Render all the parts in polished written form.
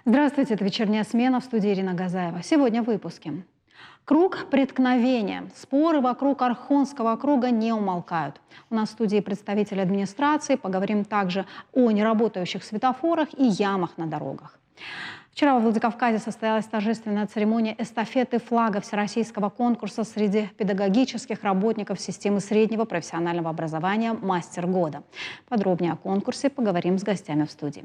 Здравствуйте, это «Вечерняя смена», в студии Ирина Газаева. Сегодня в выпуске. Круг преткновения. Споры вокруг Орхонского округа не умолкают. У нас в студии представители администрации. Поговорим также о неработающих светофорах и ямах на дорогах. Вчера во Владикавказе состоялась торжественная церемония эстафеты флага всероссийского конкурса среди педагогических работников системы среднего профессионального образования «Мастер года». Подробнее о конкурсе поговорим с гостями в студии.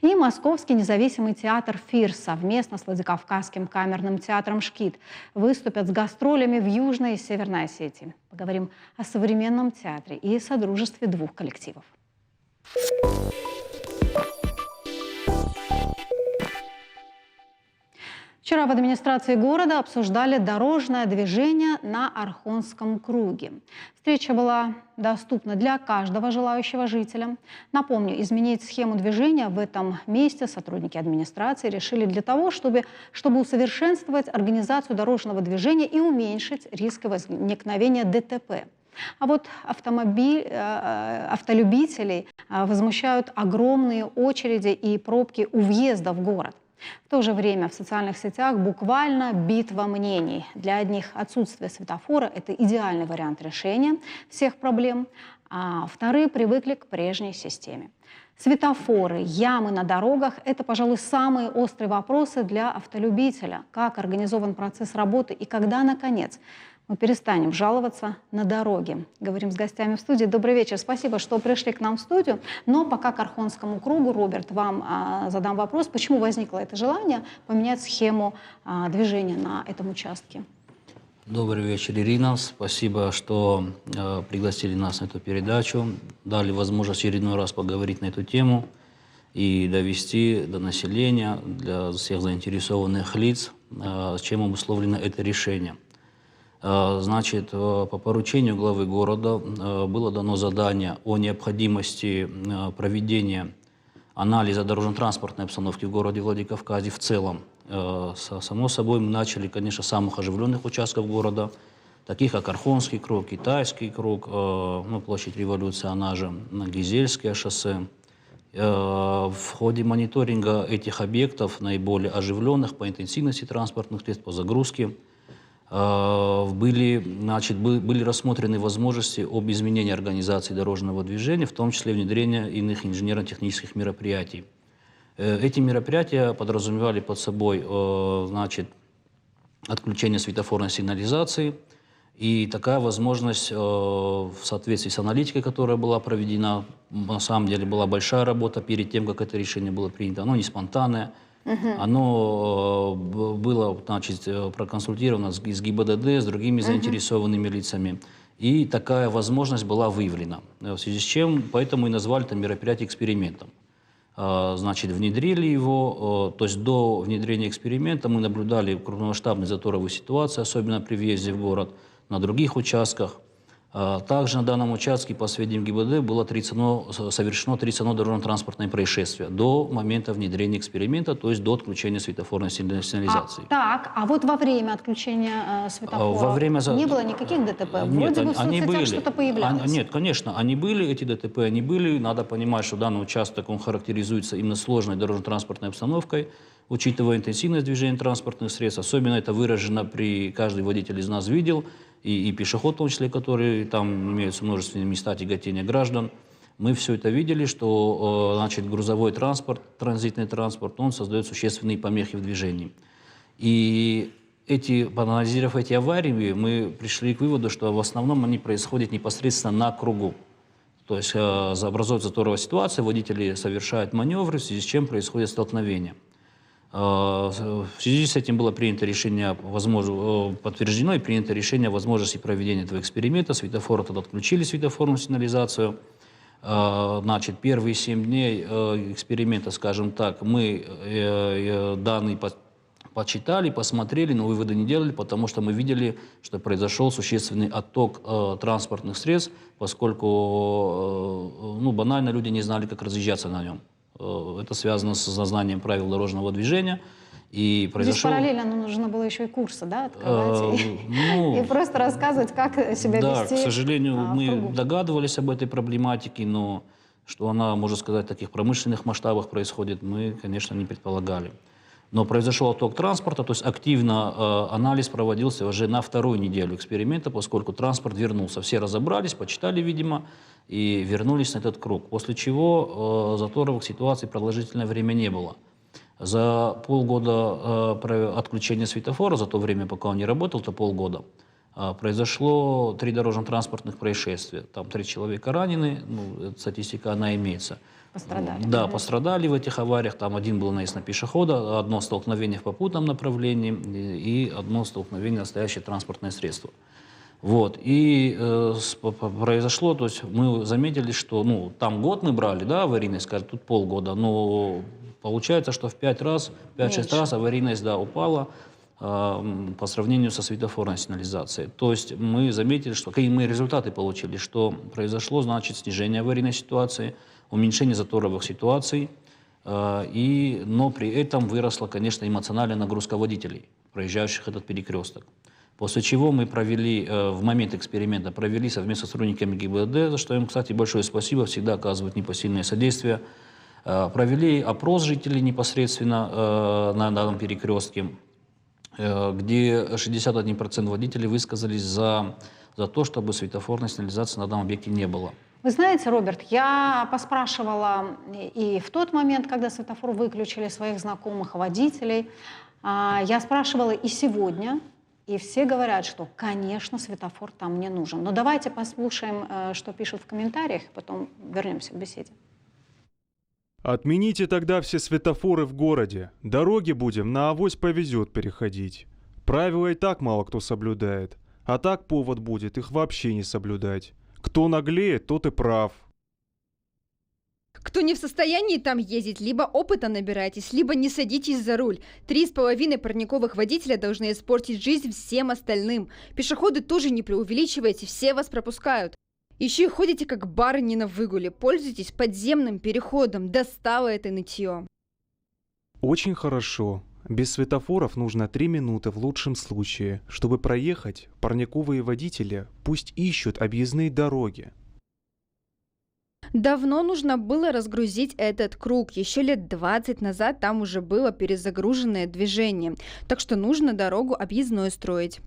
И Московский независимый театр «ФИР» совместно с Владикавказским камерным театром «Шкит» выступят с гастролями в Южной и Северной Осетии. Поговорим о современном театре и содружестве двух коллективов. Вчера в администрации города обсуждали дорожное движение на Орхонском круге. Встреча была доступна для каждого желающего жителя. Напомню, изменить схему движения в этом месте сотрудники администрации решили для того, чтобы усовершенствовать организацию дорожного движения и уменьшить риск возникновения ДТП. А вот автолюбителей возмущают огромные очереди и пробки у въезда в город. В то же время в социальных сетях буквально битва мнений. Для одних отсутствие светофора – это идеальный вариант решения всех проблем, а вторые привыкли к прежней системе. Светофоры, ямы на дорогах – это, пожалуй, самые острые вопросы для автолюбителя. Как организован процесс работы и когда, наконец, мы перестанем жаловаться на дороги. Говорим с гостями в студии. Добрый вечер. Спасибо, что пришли к нам в студию. Но пока к Орхонскому кругу, Роберт, вам задам вопрос. Почему возникло это желание поменять схему движения на этом участке? Добрый вечер, Ирина. Спасибо, что пригласили нас на эту передачу. Дали возможность очередной раз поговорить на эту тему и довести до населения, для всех заинтересованных лиц, чем обусловлено это решение. Значит, по поручению главы города было дано задание о необходимости проведения анализа дорожно-транспортной обстановки в городе Владикавказе в целом. Само собой, мы начали, конечно, с самых оживленных участков города, таких как Орхонский круг, Китайский круг, площадь Революции, она же Гизельское шоссе. В ходе мониторинга этих объектов, наиболее оживленных по интенсивности транспортных средств, по загрузке, были рассмотрены возможности об изменении организации дорожного движения, в том числе внедрения иных инженерно-технических мероприятий. Эти мероприятия подразумевали под собой отключение светофорной сигнализации, и такая возможность в соответствии с аналитикой, которая была проведена, на самом деле была большая работа перед тем, как это решение было принято, оно не спонтанное. Оно было, проконсультировано с ГИБДД, с другими заинтересованными лицами. И такая возможность была выявлена. В связи с чем, поэтому и назвали это мероприятие экспериментом. Внедрили его, то есть до внедрения эксперимента мы наблюдали крупномасштабные заторовые ситуации, особенно при въезде в город, на других участках. Также на данном участке, по сведениям ГИБДД, было совершено 31 дорожно-транспортное происшествие до момента внедрения эксперимента, то есть до отключения светофорной сигнализации. А вот во время отключения светофора не было никаких ДТП? Нет, Вроде бы в соцсетях что-то появлялось. Нет, конечно, они были, эти ДТП, они были. Надо понимать, что данный участок, он характеризуется именно сложной дорожно-транспортной обстановкой, учитывая интенсивность движения транспортных средств. Особенно это выражено каждый водитель из нас видел, и пешеход в том числе, которые там имеются множественные места тяготения граждан. Мы все это видели, что грузовой транспорт, транзитный транспорт, он создает существенные помехи в движении. И проанализировав эти аварии, мы пришли к выводу, что в основном они происходят непосредственно на кругу. То есть образуется заторовая ситуация, водители совершают маневры, в связи с чем происходит столкновение. В связи с этим было принято решение, подтверждено и принято решение о возможности проведения этого эксперимента. Светофоры тогда отключили светофорную сигнализацию. Первые 7 дней эксперимента, скажем так, мы данные почитали, посмотрели, но выводы не делали, потому что мы видели, что произошел существенный отток транспортных средств, поскольку банально люди не знали, как разъезжаться на нем. Это связано с знанием правил дорожного движения. И Здесь произошел... параллельно нужно было еще и курсы, да, открывать ну, и просто рассказывать, как себя да, вести. к сожалению, в мы кругу. догадывались об этой проблематике, но что она, можно сказать, в таких промышленных масштабах происходит, мы, конечно, не предполагали. Но произошел отток транспорта, то есть активно анализ проводился уже на вторую неделю эксперимента, поскольку транспорт вернулся. Все разобрались, почитали, видимо, и вернулись на этот круг. После чего заторовых ситуаций продолжительное время не было. За полгода отключения светофора, за то время, пока он не работал, то полгода, произошло 3 дорожно-транспортных происшествия. Там 3 человека ранены, ну, статистика, она имеется. Пострадали. Да, пострадали в этих авариях. Там один был наезд на пешехода, одно столкновение в попутном направлении и одно столкновение настоящее транспортное средство. Вот. И произошло, то есть мы заметили, что ну, там год мы брали, да, аварийность, скажем, тут полгода, но получается, что в 5-6 раз аварийность, да, упала по сравнению со светофорной сигнализацией. То есть мы заметили, что какие мы результаты получили, что произошло, значит, снижение аварийной ситуации, уменьшение заторовых ситуаций, но при этом выросла, конечно, эмоциональная нагрузка водителей, проезжающих этот перекресток. После чего мы провели, в момент эксперимента, провели совместно с сотрудниками ГИБДД, за что им, кстати, большое спасибо, всегда оказывают непосильное содействие, провели опрос жителей непосредственно на данном перекрестке, где 61% водителей высказались за то, чтобы светофорной сигнализации на данном объекте не было. Вы знаете, Роберт, я поспрашивала и в тот момент, когда светофор выключили, своих знакомых водителей, я спрашивала и сегодня, и все говорят, что, конечно, светофор там не нужен. Но давайте послушаем, что пишут в комментариях, потом вернемся к беседе. Отмените тогда все светофоры в городе. Дороги будем на авось повезет переходить. Правила и так мало кто соблюдает. А так повод будет их вообще не соблюдать. Кто наглеет, тот и прав. Кто не в состоянии там ездить, либо опыта набирайтесь, либо не садитесь за руль. 3,5 парниковых водителя должны испортить жизнь всем остальным. Пешеходы тоже не преувеличивайте, все вас пропускают. Еще и ходите как барыни на выгуле, пользуйтесь подземным переходом, достало это нытье. Очень хорошо. Без светофоров нужно 3 минуты в лучшем случае. Чтобы проехать, парниковые водители пусть ищут объездные дороги. Давно нужно было разгрузить этот круг. Еще лет 20 назад там уже было перезагруженное движение. Так что нужно дорогу объездной строить.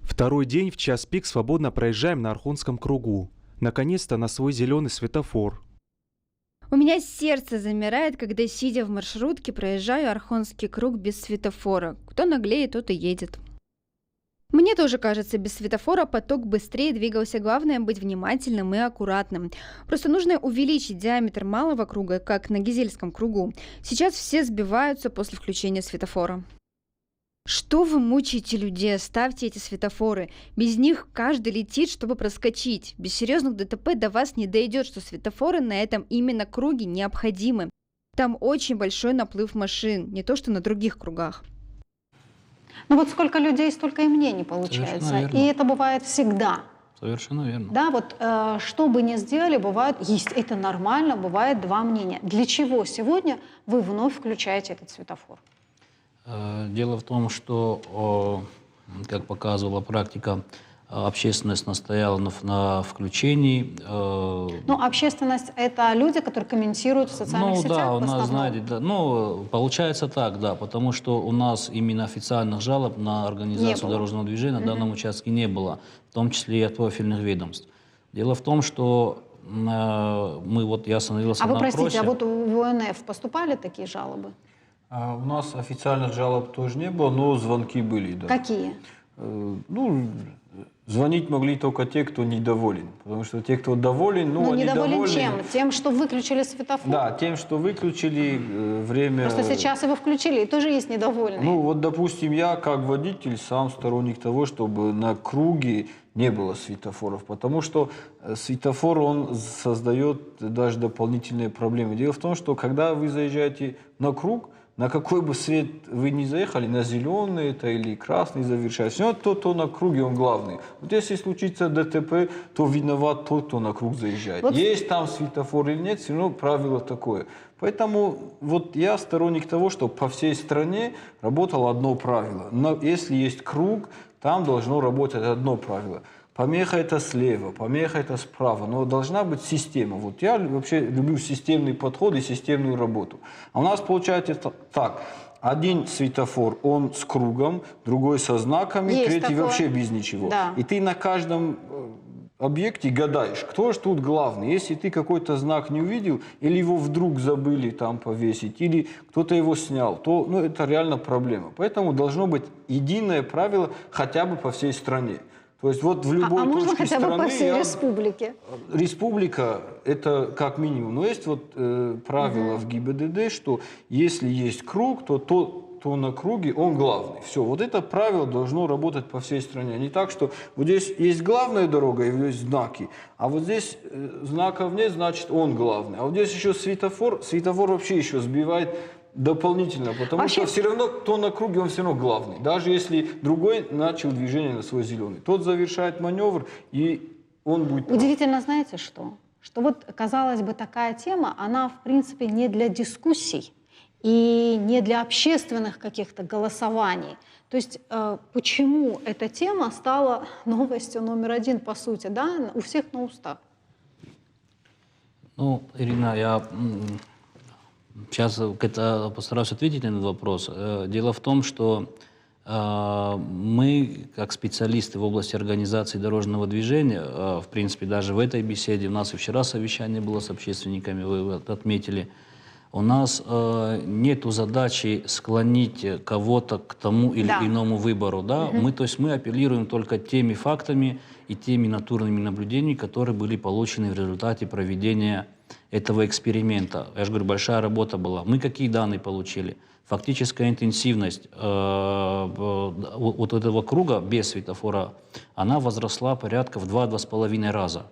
Второй день в час пик свободно проезжаем на Архонском кругу. Наконец-то на свой зеленый светофор. У меня сердце замирает, когда, сидя в маршрутке, проезжаю Архонский круг без светофора. Кто наглеет, тот и едет. Мне тоже кажется, без светофора поток быстрее двигался. Главное быть внимательным и аккуратным. Просто нужно увеличить диаметр малого круга, как на Гизельском кругу. Сейчас все сбиваются после включения светофора. Что вы мучаете людей? Ставьте эти светофоры. Без них каждый летит, чтобы проскочить. Без серьезных ДТП до вас не дойдет, что светофоры на этом именно круге необходимы. Там очень большой наплыв машин, не то что на других кругах. Ну вот сколько людей, столько и мнений получается. И это бывает всегда. Совершенно верно. Да, вот что бы ни сделали, бывает, есть, это нормально, бывает два мнения. Для чего сегодня вы вновь включаете этот светофор? Дело в том, что, как показывала практика, общественность настояла на включении. Ну, общественность – это люди, которые комментируют в социальных сетях. Да, у нас, основном. знаете, да, получается так, да, потому что у нас именно официальных жалоб на организацию дорожного движения на данном участке не было, в том числе и от профильных ведомств. Дело в том, что я остановился на опросе. Простите, а вот в ОНФ поступали такие жалобы? У нас официальных жалоб тоже не было, но звонки были, да. Какие? Звонить могли только те, кто недоволен. Потому что те, кто доволен, они недоволен довольны. чем? Тем, что выключили светофор? Да, тем, что выключили время... Просто сейчас его включили, и тоже есть недовольные. Допустим, я как водитель сам сторонник того, чтобы на круге не было светофоров. Потому что светофор, он создает даже дополнительные проблемы. Дело в том, что когда вы заезжаете на круг, на какой бы свет вы ни заехали, на зеленый это или красный завершает, все равно тот, кто на круге, он главный. Вот если случится ДТП, то виноват тот, кто на круг заезжает. Вот. Есть там светофор или нет, все равно правило такое. Поэтому вот я сторонник того, чтобы по всей стране работало одно правило. Но если есть круг, там должно работать одно правило. Помеха это слева, помеха это справа, но должна быть система. Вот я вообще люблю системный подход и системную работу. А у нас получается так. Один светофор, он с кругом, другой со знаками, Есть третий такое. вообще без ничего. Да. И ты на каждом объекте гадаешь, кто же тут главный. Если ты какой-то знак не увидел, или его вдруг забыли там повесить, или кто-то его снял, то это реально проблема. Поэтому должно быть единое правило хотя бы по всей стране. То есть вот в любой А можно точке хотя бы страны... по всей республике? Республика – это как минимум. Но есть вот правило в ГИБДД, что если есть круг, то кто на круге, он главный. Все, вот это правило должно работать по всей стране. Не так, что вот здесь есть главная дорога и есть знаки, а вот здесь знаков нет, значит он главный. А вот здесь еще светофор вообще еще сбивает дополнительно, потому Вообще... что все равно кто на круге, он все равно главный. Даже если другой начал движение на свой зеленый. Тот завершает маневр, и он будет прав. Удивительно, знаете что? Что вот, казалось бы, такая тема, она, в принципе, не для дискуссий и не для общественных каких-то голосований. То есть почему эта тема стала новостью номер один, по сути, да, у всех на устах? Ну, Ирина, я сейчас постараюсь ответить на этот вопрос. Дело в том, что мы, как специалисты в области организации дорожного движения, в принципе, даже в этой беседе, у нас и вчера совещание было с общественниками, вы это отметили, у нас нет задачи склонить кого-то к тому или иному выбору. Да? Мы апеллируем только теми фактами и теми натурными наблюдениями, которые были получены в результате проведения этого эксперимента. Я же говорю, большая работа была. Мы какие данные получили? Фактическая интенсивность вот этого круга без светофора, она возросла порядка в 2-2,5 раза.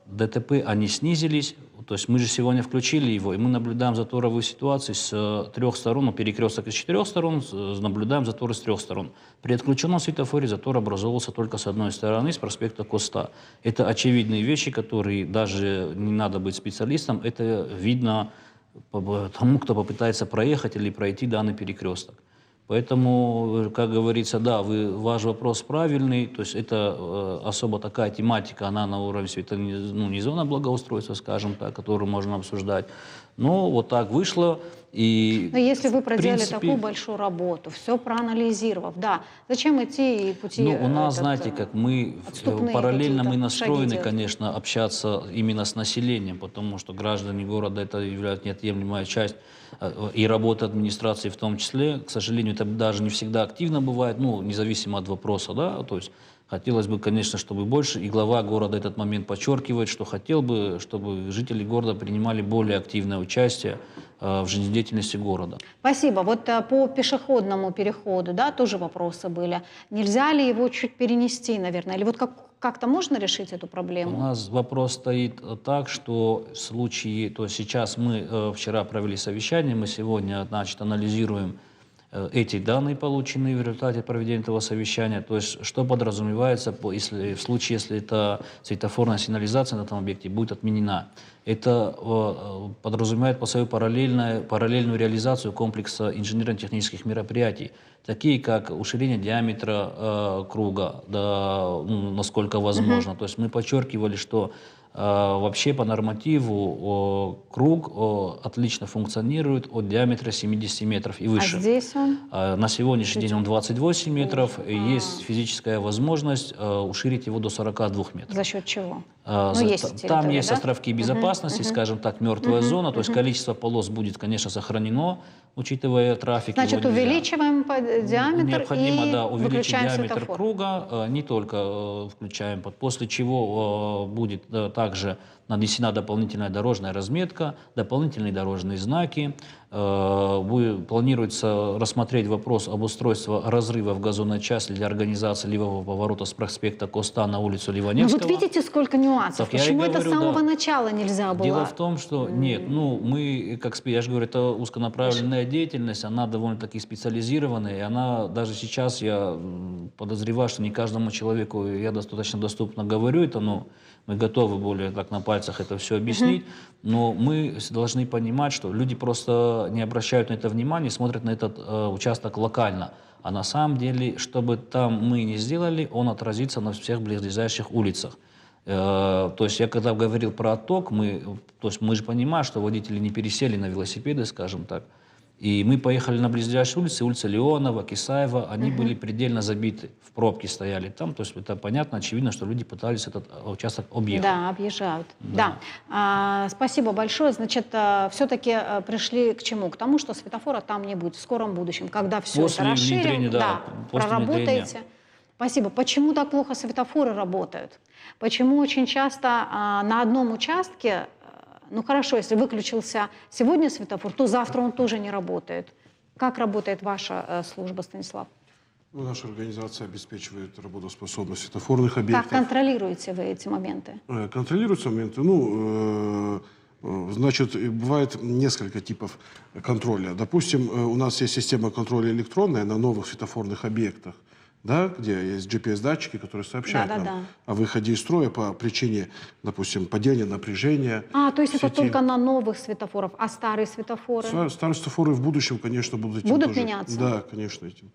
ДТП, они снизились, то есть мы же сегодня включили его, и мы наблюдаем заторовую ситуацию с 3 сторон, перекресток из 4 сторон, наблюдаем заторы с 3 сторон. При отключенном светофоре затор образовывался только с одной стороны, с проспекта Коста. Это очевидные вещи, которые даже не надо быть специалистом, это видно тому, кто попытается проехать или пройти данный перекресток. Поэтому, как говорится, да, ваш вопрос правильный, то есть это особо такая тематика, она на уровне это не зона благоустройства, скажем так, которую можно обсуждать, но вот так вышло. И но если вы проделали принципе, такую большую работу, все проанализировав, да, зачем идти и пути... Ну, у нас, знаете, как мы параллельно мы настроены, конечно, общаться именно с населением, потому что граждане города это являются неотъемлемая часть и работы администрации в том числе. К сожалению, это даже не всегда активно бывает, ну, независимо от вопроса, да, то есть хотелось бы, конечно, чтобы больше, и глава города этот момент подчеркивает, что хотел бы, чтобы жители города принимали более активное участие в жизнедеятельности города. Спасибо. Вот по пешеходному переходу, да, тоже вопросы были. Нельзя ли его чуть перенести, наверное? Или вот как-то можно решить эту проблему? У нас вопрос стоит так, что в случае, то есть сейчас мы вчера провели совещание, мы сегодня, значит, анализируем эти данные, полученные в результате проведения этого совещания, то есть что подразумевается, в случае, если эта светофорная сигнализация на этом объекте будет отменена. Это подразумевает по собой параллельную реализацию комплекса инженерно-технических мероприятий, такие как уширение диаметра круга, насколько возможно. То есть мы подчеркивали, что вообще по нормативу круг отлично функционирует от диаметра 70 метров и выше. А здесь он? На сегодняшний день он 28 метров. И есть физическая возможность уширить его до 42 метров. За счет чего? Там есть островки безопасности, скажем так, мертвая зона. То есть количество полос будет, конечно, сохранено, учитывая трафик. Значит, увеличиваем диаметр необходимо, и увеличить выключаем диаметр светофор. круга, не только включаем, после чего будет также нанесена дополнительная дорожная разметка, дополнительные дорожные знаки. Планируется рассмотреть вопрос об устройстве разрыва в газонной части для организации левого поворота с проспекта Коста на улицу Ну Ливаневского. вот видите, сколько нюансов. Так я и Почему это с говорю, самого да. начала нельзя было? Дело в том, что нет, ну мы, я же говорю, это узконаправленная деятельность, она довольно-таки специализированная, и она даже сейчас, я подозреваю, что не каждому человеку я достаточно доступно говорю это, но мы готовы более так на пальцах это все объяснить, но мы должны понимать, что люди просто не обращают на это внимания, смотрят на этот участок локально. А на самом деле, что бы там мы ни сделали, он отразится на всех близлежащих улицах. То есть я когда говорил про отток, мы же понимаем, что водители не пересели на велосипеды, скажем так. И мы поехали на близлежащие улицы, улица Леонова, Кисаева, они были предельно забиты, в пробке стояли там. То есть это понятно, очевидно, что люди пытались этот участок объехать. Да, объезжают. Да. Да. Спасибо большое. Значит, все-таки пришли к чему? К тому, что светофора там не будет в скором будущем, когда все После это расширим, внедрения, да, после проработаете. внедрения. Спасибо. Почему так плохо светофоры работают? Почему очень часто на одном участке, ну хорошо, если выключился сегодня светофор, то завтра он тоже не работает? Как работает ваша служба, Станислав? Ну, наша организация обеспечивает работоспособность светофорных Как объектов. контролируете вы эти моменты? Контролируются моменты. Значит, бывает несколько типов контроля. Допустим, у нас есть система контроля электронная на новых светофорных объектах, да, где есть GPS-датчики, которые сообщают нам о выходе из строя по причине, допустим, падения напряжения. То есть это сети. только на новых светофорах, а старые светофоры? Старые светофоры в будущем, конечно, будут этим тоже. Меняться? Да, конечно, этим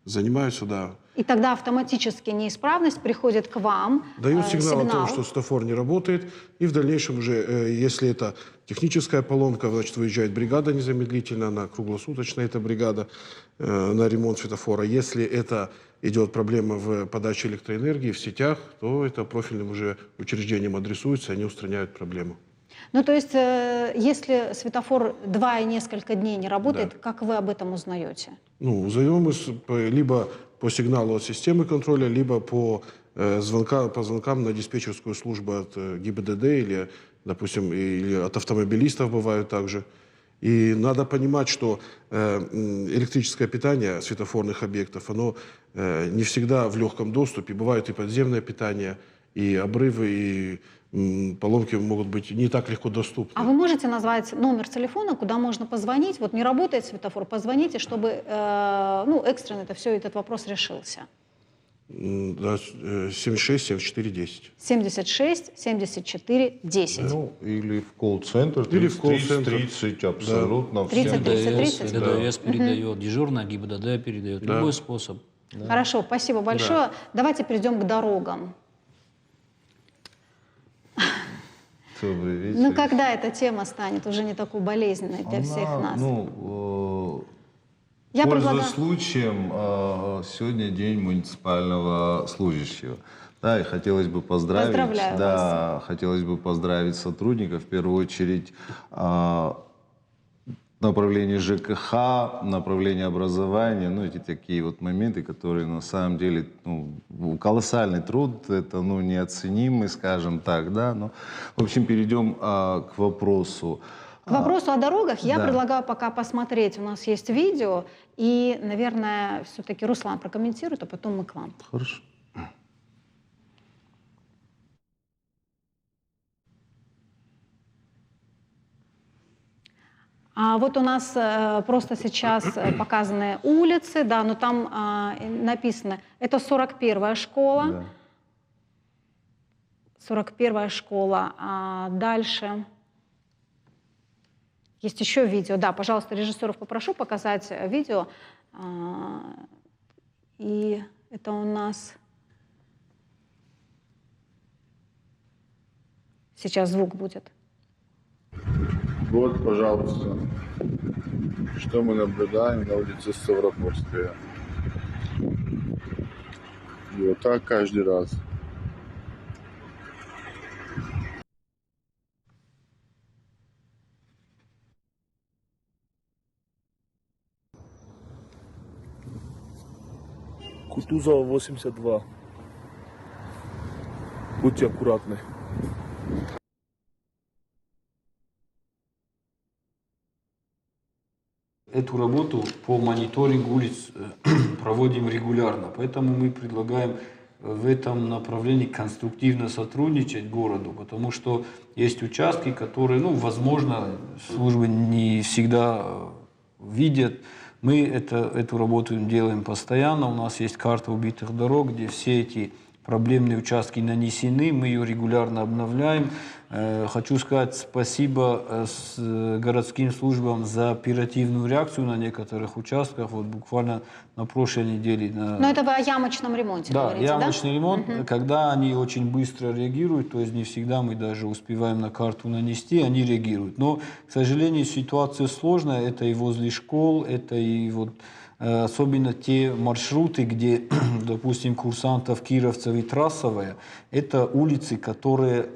занимаются, да. И тогда автоматически неисправность приходит к вам, Дают сигнал о том, что светофор не работает, и в дальнейшем уже, если это техническая поломка, значит, выезжает бригада незамедлительно, она круглосуточная, эта бригада, на ремонт светофора. Если это идет проблема в подаче электроэнергии в сетях, то это профильным уже учреждением адресуется, они устраняют проблему. Ну, то есть, если светофор 2 и несколько дней не работает, как вы об этом узнаете? Ну, узнаем мы либо по сигналу от системы контроля, либо по звонкам на диспетчерскую службу от ГИБДД или, допустим, или от автомобилистов бывают также. И надо понимать, что электрическое питание светофорных объектов, оно не всегда в легком доступе. Бывает и подземное питание, и обрывы, и поломки могут быть не так легко доступны. А вы можете назвать номер телефона, куда можно позвонить? Вот не работает светофор, позвоните, чтобы экстренно этот вопрос решился. Да, 76 74 10. 76 74 10. Ну, или в колл-центр, Или в 30 колл-центр. 30, абсолютно. 30, 30. ГДС передает, дежурная ГИБДД передает, любой способ. Хорошо, спасибо большое. Давайте перейдем к дорогам. Добрый вечер. Ну, когда эта тема станет уже не такой болезненной для всех нас? Я Пользуясь предлагаю... случаем, сегодня день муниципального служащего. Да, и хотелось бы поздравить. Поздравляю вас. Хотелось бы поздравить сотрудников, в первую очередь, направление ЖКХ, направление образования, эти такие вот моменты, которые на самом деле, колоссальный труд, это, неоценимый, скажем так, да, в общем, перейдем к вопросу. К вопросу о дорогах я предлагаю пока посмотреть, у нас есть видео, и, наверное, все-таки Руслан прокомментирует, а потом мы к вам. Хорошо. Вот у нас просто сейчас показаны улицы, да, но там написано, это 41-я школа. Да. 41-я школа. А дальше есть еще видео. Да, пожалуйста, режиссеров попрошу показать видео. И это у нас... Сейчас звук будет. Вот, пожалуйста, что мы наблюдаем на улице Ставропольская. И вот так каждый раз. Кутузова, 82. Будьте аккуратны. Эту работу по мониторингу улиц проводим регулярно, поэтому мы предлагаем в этом направлении конструктивно сотрудничать городу, потому что есть участки, которые, ну, возможно, службы не всегда видят. Мы эту работу делаем постоянно, у нас есть карта убитых дорог, где все эти проблемные участки нанесены, мы ее регулярно обновляем. Хочу сказать спасибо городским службам за оперативную реакцию на некоторых участках. Вот буквально на прошлой неделе. Но это вы о ямочном ремонте Да, говорите, ямочный ремонт, когда они очень быстро реагируют, то есть не всегда мы даже успеваем на карту нанести, они реагируют. Но, к сожалению, ситуация сложная, это и возле школ, это и вот особенно те маршруты, где, допустим, курсантов, кировцев и трассовая, это улицы, которые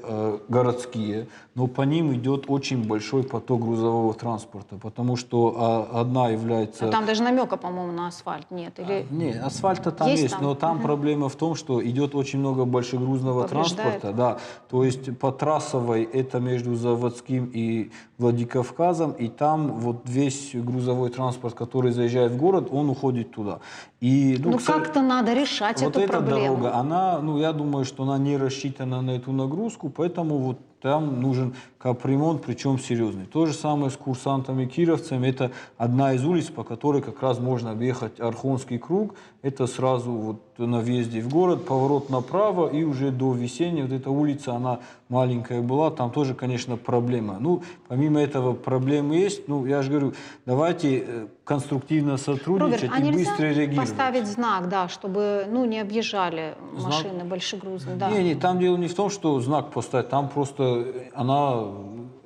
городские, но по ним идет очень большой поток грузового транспорта, потому что одна является... Но там даже намека, по-моему, на асфальт нет. Или... Нет, асфальта там есть, там? но там проблема в том, что идет очень много большегрузного Повреждает. транспорта. Да, то есть по трассовой это между Заводским и Владикавказом, и там вот весь грузовой транспорт, который заезжает в город, он уходит туда. И, Ну, как-то надо решать вот эту эта проблему. дорога, она, ну, я думаю, что она не рассчитана на эту нагрузку, поэтому вот там нужен капремонт, причем серьезный. То же самое с курсантами, кировцами. Это одна из улиц, по которой как раз можно объехать Орхонский круг. Это сразу вот на въезде в город, поворот направо, и уже до Весенней. Вот эта улица, она маленькая была, там тоже, конечно, проблема. Ну, помимо этого проблемы есть. Ну, я же говорю, давайте конструктивно сотрудничать Роберт, и а быстро нельзя реагировать. поставить знак, да, чтобы, ну, не объезжали Знак? машины большегрузные? Да. Не, там дело не в том, что знак поставить, там просто она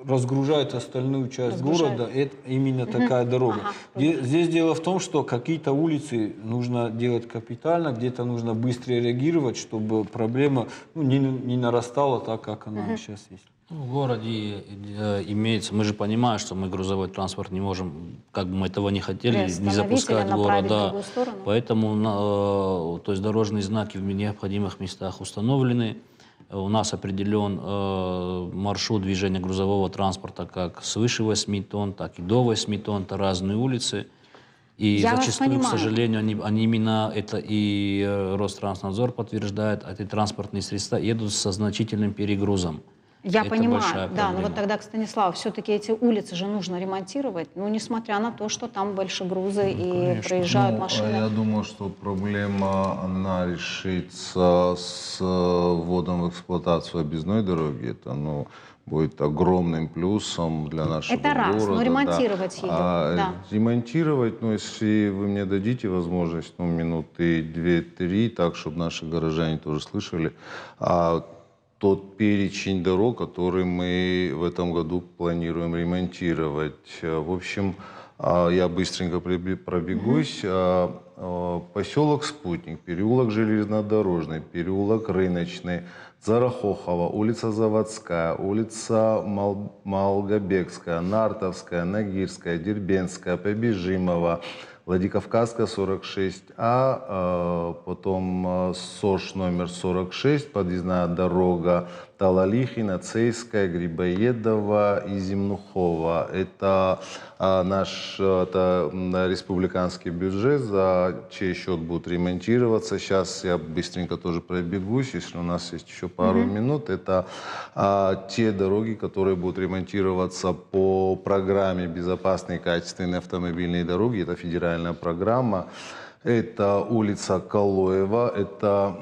разгружает остальную часть города, это именно такая дорога. Ага. Здесь дело в том, что какие-то улицы нужно делать капитально, где-то нужно быстрее реагировать, чтобы проблема, ну, не нарастала так, как она сейчас есть. Ну, в городе имеется, мы же понимаем, что мы грузовой транспорт не можем, как бы мы этого не хотели, не Приостановить запускать или в город. направить в Да. другую сторону. Поэтому то есть дорожные знаки в необходимых местах установлены. У нас определен маршрут движения грузового транспорта как свыше 8 тонн, так и до 8 тонн. Это разные улицы. И Я вас зачастую, к понимаю. сожалению, они именно это и Ространснадзор подтверждает, эти транспортные средства едут со значительным перегрузом. Я Это понимаю, большая да, но проблема. вот тогда к Станиславу, все-таки эти улицы же нужно ремонтировать, ну, несмотря на то, что там большегрузы и проезжают машины. Я думаю, что проблема, она решится с вводом в эксплуатацию объездной дороги. Это, ну, будет огромным плюсом для нашего Это города. раз, но ремонтировать ее, да. Ремонтировать, ну, если вы мне дадите возможность, ну, минуты 2-3, так, чтобы наши горожане тоже слышали, тот перечень дорог, который мы в этом году планируем ремонтировать. В общем, я быстренько пробегусь. Поселок Спутник, переулок Железнодорожный, переулок Рыночный, Зарахохова, улица Заводская, улица Малгобекская, Нартовская, Нагирская, Дербенская, Побежимова, Владикавказская, 46А, потом СОЖ номер 46, подъездная дорога Талалихина, Цейская, Грибоедова и Земнухова. Это наш республиканский бюджет, за чей счет будет ремонтироваться. Сейчас я быстренько тоже пробегусь, если у нас есть еще пару минут. Это те дороги, которые будут ремонтироваться по программе «Безопасные и качественные автомобильные дороги». Это федеральная программа. Это улица Калоева, это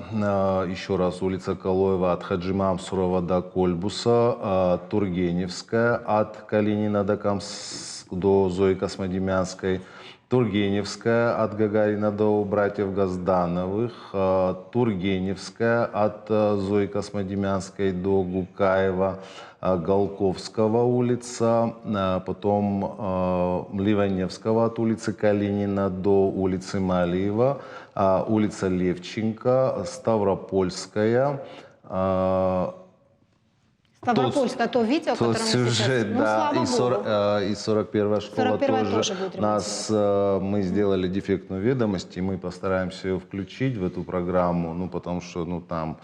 еще раз улица Калоева от Хаджи Мамсурова до Кольбуса, Тургеневская от Калинина до Зои Космодемьянской, Тургеневская от Гагарина до братьев Газдановых, Тургеневская от Зои Космодемьянской до Гукаева, Голковского улица, потом Ливаневского от улицы Калинина до улицы Малиева, улица Левченко, Ставропольская. Ставропольская, то видео, которое мы сюжет, сейчас... Ну, да, слава богу. и 41-я школа 41-я тоже. тоже будет Мы сделали дефектную ведомость, и мы постараемся ее включить в эту программу, ну, потому что, ну, там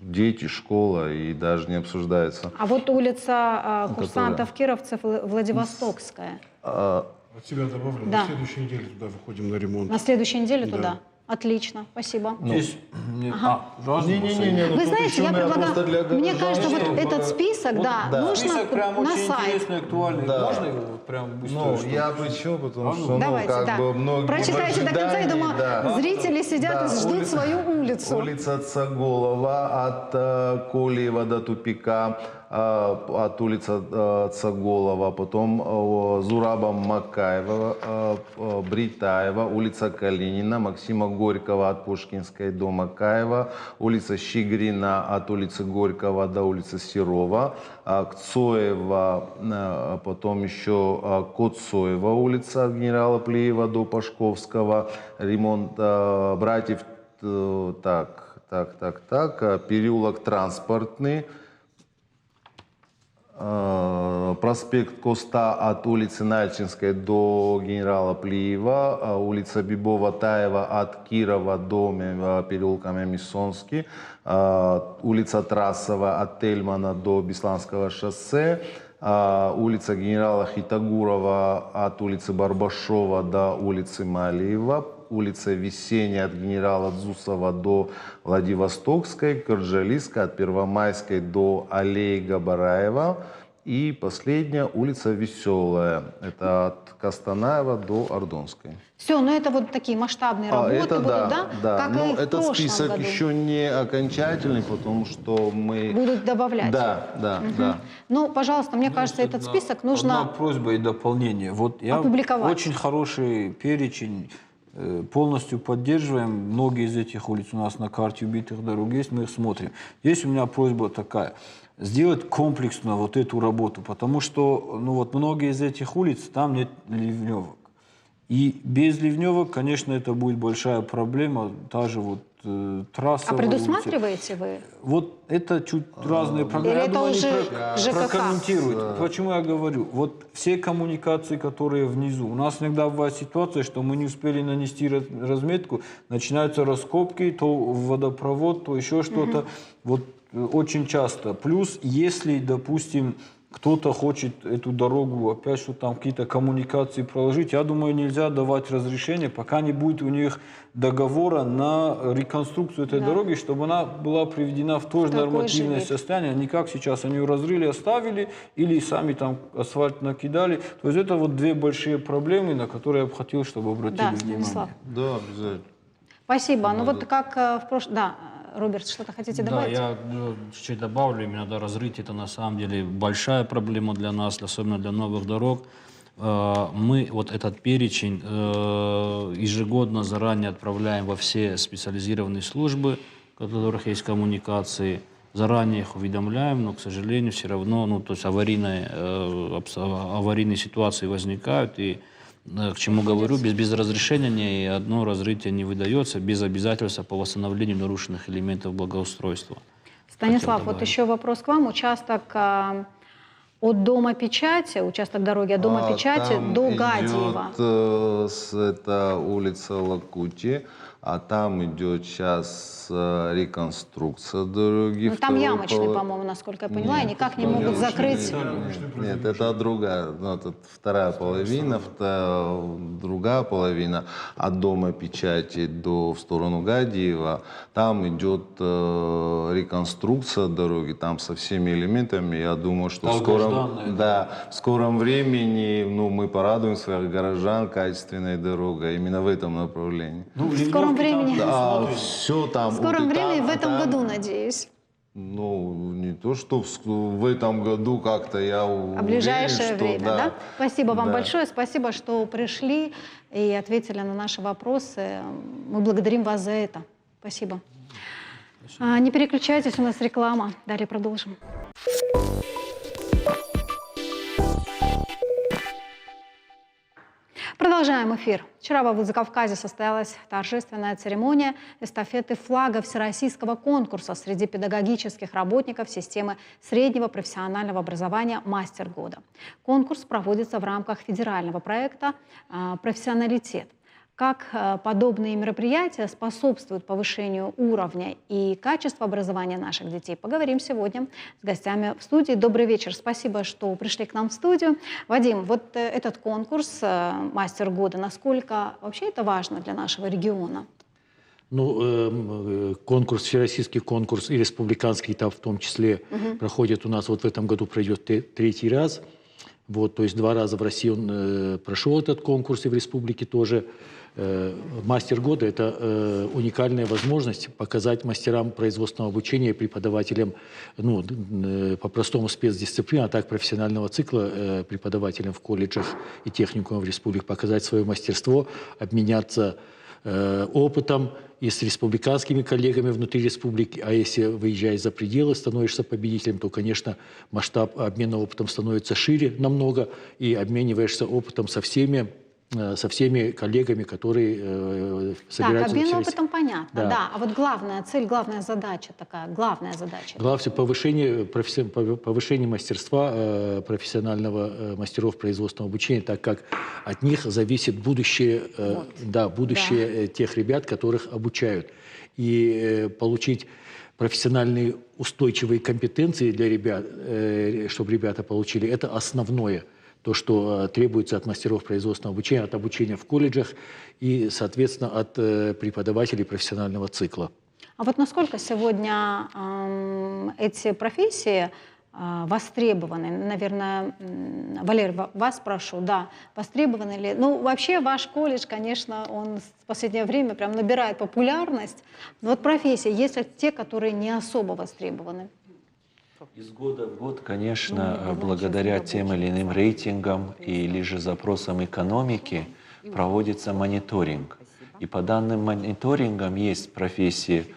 дети, школа, и даже не обсуждается. А вот улица курсантов Кировцев, Владивостокская. От себя добавлю, Да. на следующей неделе туда выходим на ремонт. На следующей неделе Да. туда? Отлично, спасибо. Здесь разные Не-не-не, Вы знаете, я предлагаю, мне кажется, вот чтобы- этот список, да, нужно Список прям на очень сайт. интересный, актуальный. Да. Можно его вот прям быстро? Ну, чтобы- я почему? Потому А ну, что, ну, Давайте, как да. бы многие Прочитайте в до конца, я ожидании, думаю, да. зрители сидят Да, и ждут улица- свою улицу. Улица Цаголова от Колиева до тупика, от улицы Цаголова, потом Зураба Макаева, Бритаева, улица Калинина, Максима Горького от Пушкинской до Макаева, улица Щегрина от улицы Горького до улицы Серова, Кцоева, потом еще Коцоева улица от генерала Плеева до Пашковского, ремонт братьев, переулок Транспортный, проспект Коста от улицы Нальчинской до генерала Плиева, улица Бибова-Таева от Кирова до переулка Мемисонский, улица Трасова от Тельмана до Бесланского шоссе, улица генерала Хитагурова от улицы Барбашова до улицы Малиева, улица Весенняя от генерала Дзусова до Владивостокской, Кырджалийская от Первомайской до аллеи Габараева. И последняя улица Веселая. Это от Костанаева до Ордонской. Все, ну это вот такие масштабные работы это будут, да? да. Как Но и в этот прошлом список году. еще не окончательный, потому что мы... Будут добавлять. Да. Ну, пожалуйста, мне кажется, этот список Одна нужно... просьба и дополнение. Вот я опубликовать. очень хороший перечень, полностью поддерживаем. Многие из этих улиц у нас на карте убитых дорог есть, мы их смотрим. Здесь у меня просьба такая. Сделать комплексно вот эту работу, потому что ну вот многие из этих улиц, там нет ливневок. И без ливневок, конечно, это будет большая проблема. Та же вот трасса. А предусматриваете вы? Вот это чуть разные проблемы. Или Я это думаю, уже они ЖКХ? прокомментируют. Почему я говорю? Вот все коммуникации, которые внизу. У нас иногда бывает ситуация, что мы не успели нанести разметку, начинаются раскопки, то водопровод, то еще что-то. Вот очень часто. Плюс, если, допустим, кто-то хочет эту дорогу, опять что там какие-то коммуникации проложить, я думаю, нельзя давать разрешение, пока не будет у них договора на реконструкцию этой дороги, чтобы она была приведена в то же Такой нормативное же вид. состояние, не как сейчас они ее разрыли, оставили или сами там асфальт накидали. То есть это вот две большие проблемы, на которые я бы хотел, чтобы обратили Да, внимание. Станислав. Да, обязательно. Спасибо. Ну вот как в прошлом... Да, Роберт, что-то хотите добавить? Да, я чуть-чуть добавлю. Именно разрыть это на самом деле большая проблема для нас, особенно для новых дорог. Мы вот этот перечень ежегодно заранее отправляем во все специализированные службы, у которых есть коммуникации. Заранее их уведомляем, но, к сожалению, все равно то есть аварийные ситуации возникают. И к чему говорю, без разрешения ни одно разрытие не выдается, без обязательства по восстановлению нарушенных элементов благоустройства. Станислав, Хотел вот добавить. еще вопрос к вам. Участок от Дома печати, участок дороги от Дома печати Там до идет, Гадиева. это улица Лакути, а там идет сейчас реконструкция дороги. Ну, там второй ямочный, по-моему, насколько я поняла, и Нет, никак не там могут закрыть. Нет, это другая, это вторая половина, другая половина от Дома печати в сторону Гадиева. Там идет реконструкция дороги, там со всеми элементами. Я думаю, что в скором времени мы порадуем своих горожан качественной дорогой именно в этом направлении. В скором времени. Да, все там. В скором времени, в этом году, надеюсь. Ну, не то, что в этом году как-то я уверен, А ближайшее что время, да? Спасибо вам Да. большое, спасибо, что пришли и ответили на наши вопросы. Мы благодарим вас за это. Спасибо. Не переключайтесь, у нас реклама. Далее продолжим. Продолжаем эфир. Вчера во Владикавказе состоялась торжественная церемония эстафеты флага всероссийского конкурса среди педагогических работников системы среднего профессионального образования «Мастер года». Конкурс проводится в рамках федерального проекта «Профессионалитет». как подобные мероприятия способствуют повышению уровня и качества образования наших детей, поговорим сегодня с гостями в студии. Добрый вечер, спасибо, что пришли к нам в студию. Вадим, вот этот конкурс «Мастер года», насколько вообще это важно для нашего региона? Ну, конкурс, всероссийский конкурс и республиканский там в том числе проходит у нас, вот в этом году пройдет третий раз. Вот, то есть 2 раза в России он прошел этот конкурс и в республике тоже. Мастер года – это уникальная возможность показать мастерам производственного обучения и преподавателям, ну, по-простому спецдисциплин, а так профессионального цикла преподавателям в колледжах и техникумах в республике, показать свое мастерство, обменяться опытом и с республиканскими коллегами внутри республики, а если выезжаешь за пределы, становишься победителем, то, конечно, масштаб обмена опытом становится шире намного, и обмениваешься опытом со всеми коллегами, которые собираются... Так, обмен опытом понятно, да. А вот главная цель, главная задача такая, главная задача? Главное повышение мастерства профессионального мастеров производственного обучения, так как от них зависит будущее, будущее тех ребят, которых обучают. И получить профессиональные устойчивые компетенции для ребят, чтобы ребята получили, это основное. То, что требуется от мастеров производственного обучения, от обучения в колледжах и, соответственно, от преподавателей профессионального цикла. А вот насколько сегодня эти профессии востребованы? Наверное, Валерий, вас спрошу, да, востребованы ли? Ну, вообще ваш колледж, конечно, он в последнее время прям набирает популярность. Но вот профессии, есть ли те, которые не особо востребованы? Из года в год, конечно, благодаря тем или иным рейтингам или же запросам экономики проводится мониторинг. И по данным мониторингам есть профессии,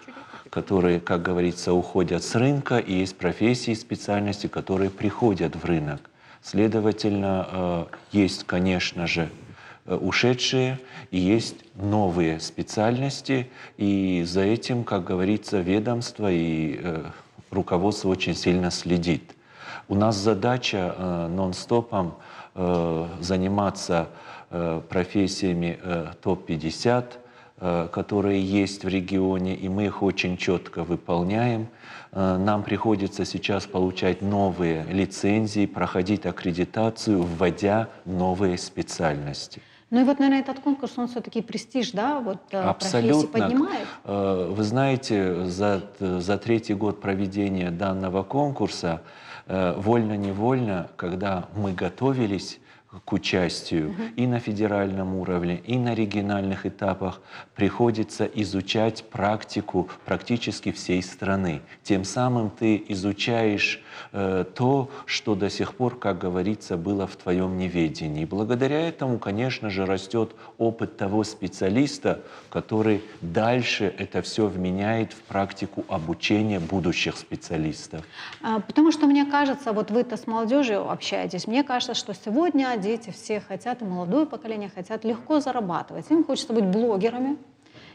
которые, как говорится, уходят с рынка, и есть профессии и специальности, которые приходят в рынок. Следовательно, есть, конечно же, ушедшие, и есть новые специальности, и за этим, как говорится, ведомство и руководство очень сильно следит. У нас задача нон-стопом заниматься профессиями ТОП-50, которые есть в регионе, и мы их очень четко выполняем. Нам приходится сейчас получать новые лицензии, проходить аккредитацию, вводя новые специальности. Ну и вот, наверное, этот конкурс, он все-таки престиж, да, вот профессии поднимает? Вы знаете, за 3-й год проведения данного конкурса, вольно-невольно, когда мы готовились к участию и на федеральном уровне, и на региональных этапах, приходится изучать практику практически всей страны. Тем самым ты изучаешь то, что до сих пор, как говорится, было в твоем неведении. Благодаря этому, конечно же, растет опыт того специалиста, который дальше это все вменяет в практику обучения будущих специалистов. Потому что мне кажется, вот вы-то с молодежью общаетесь, мне кажется, что сегодня дети все хотят, и молодое поколение хотят легко зарабатывать. Им хочется быть блогерами,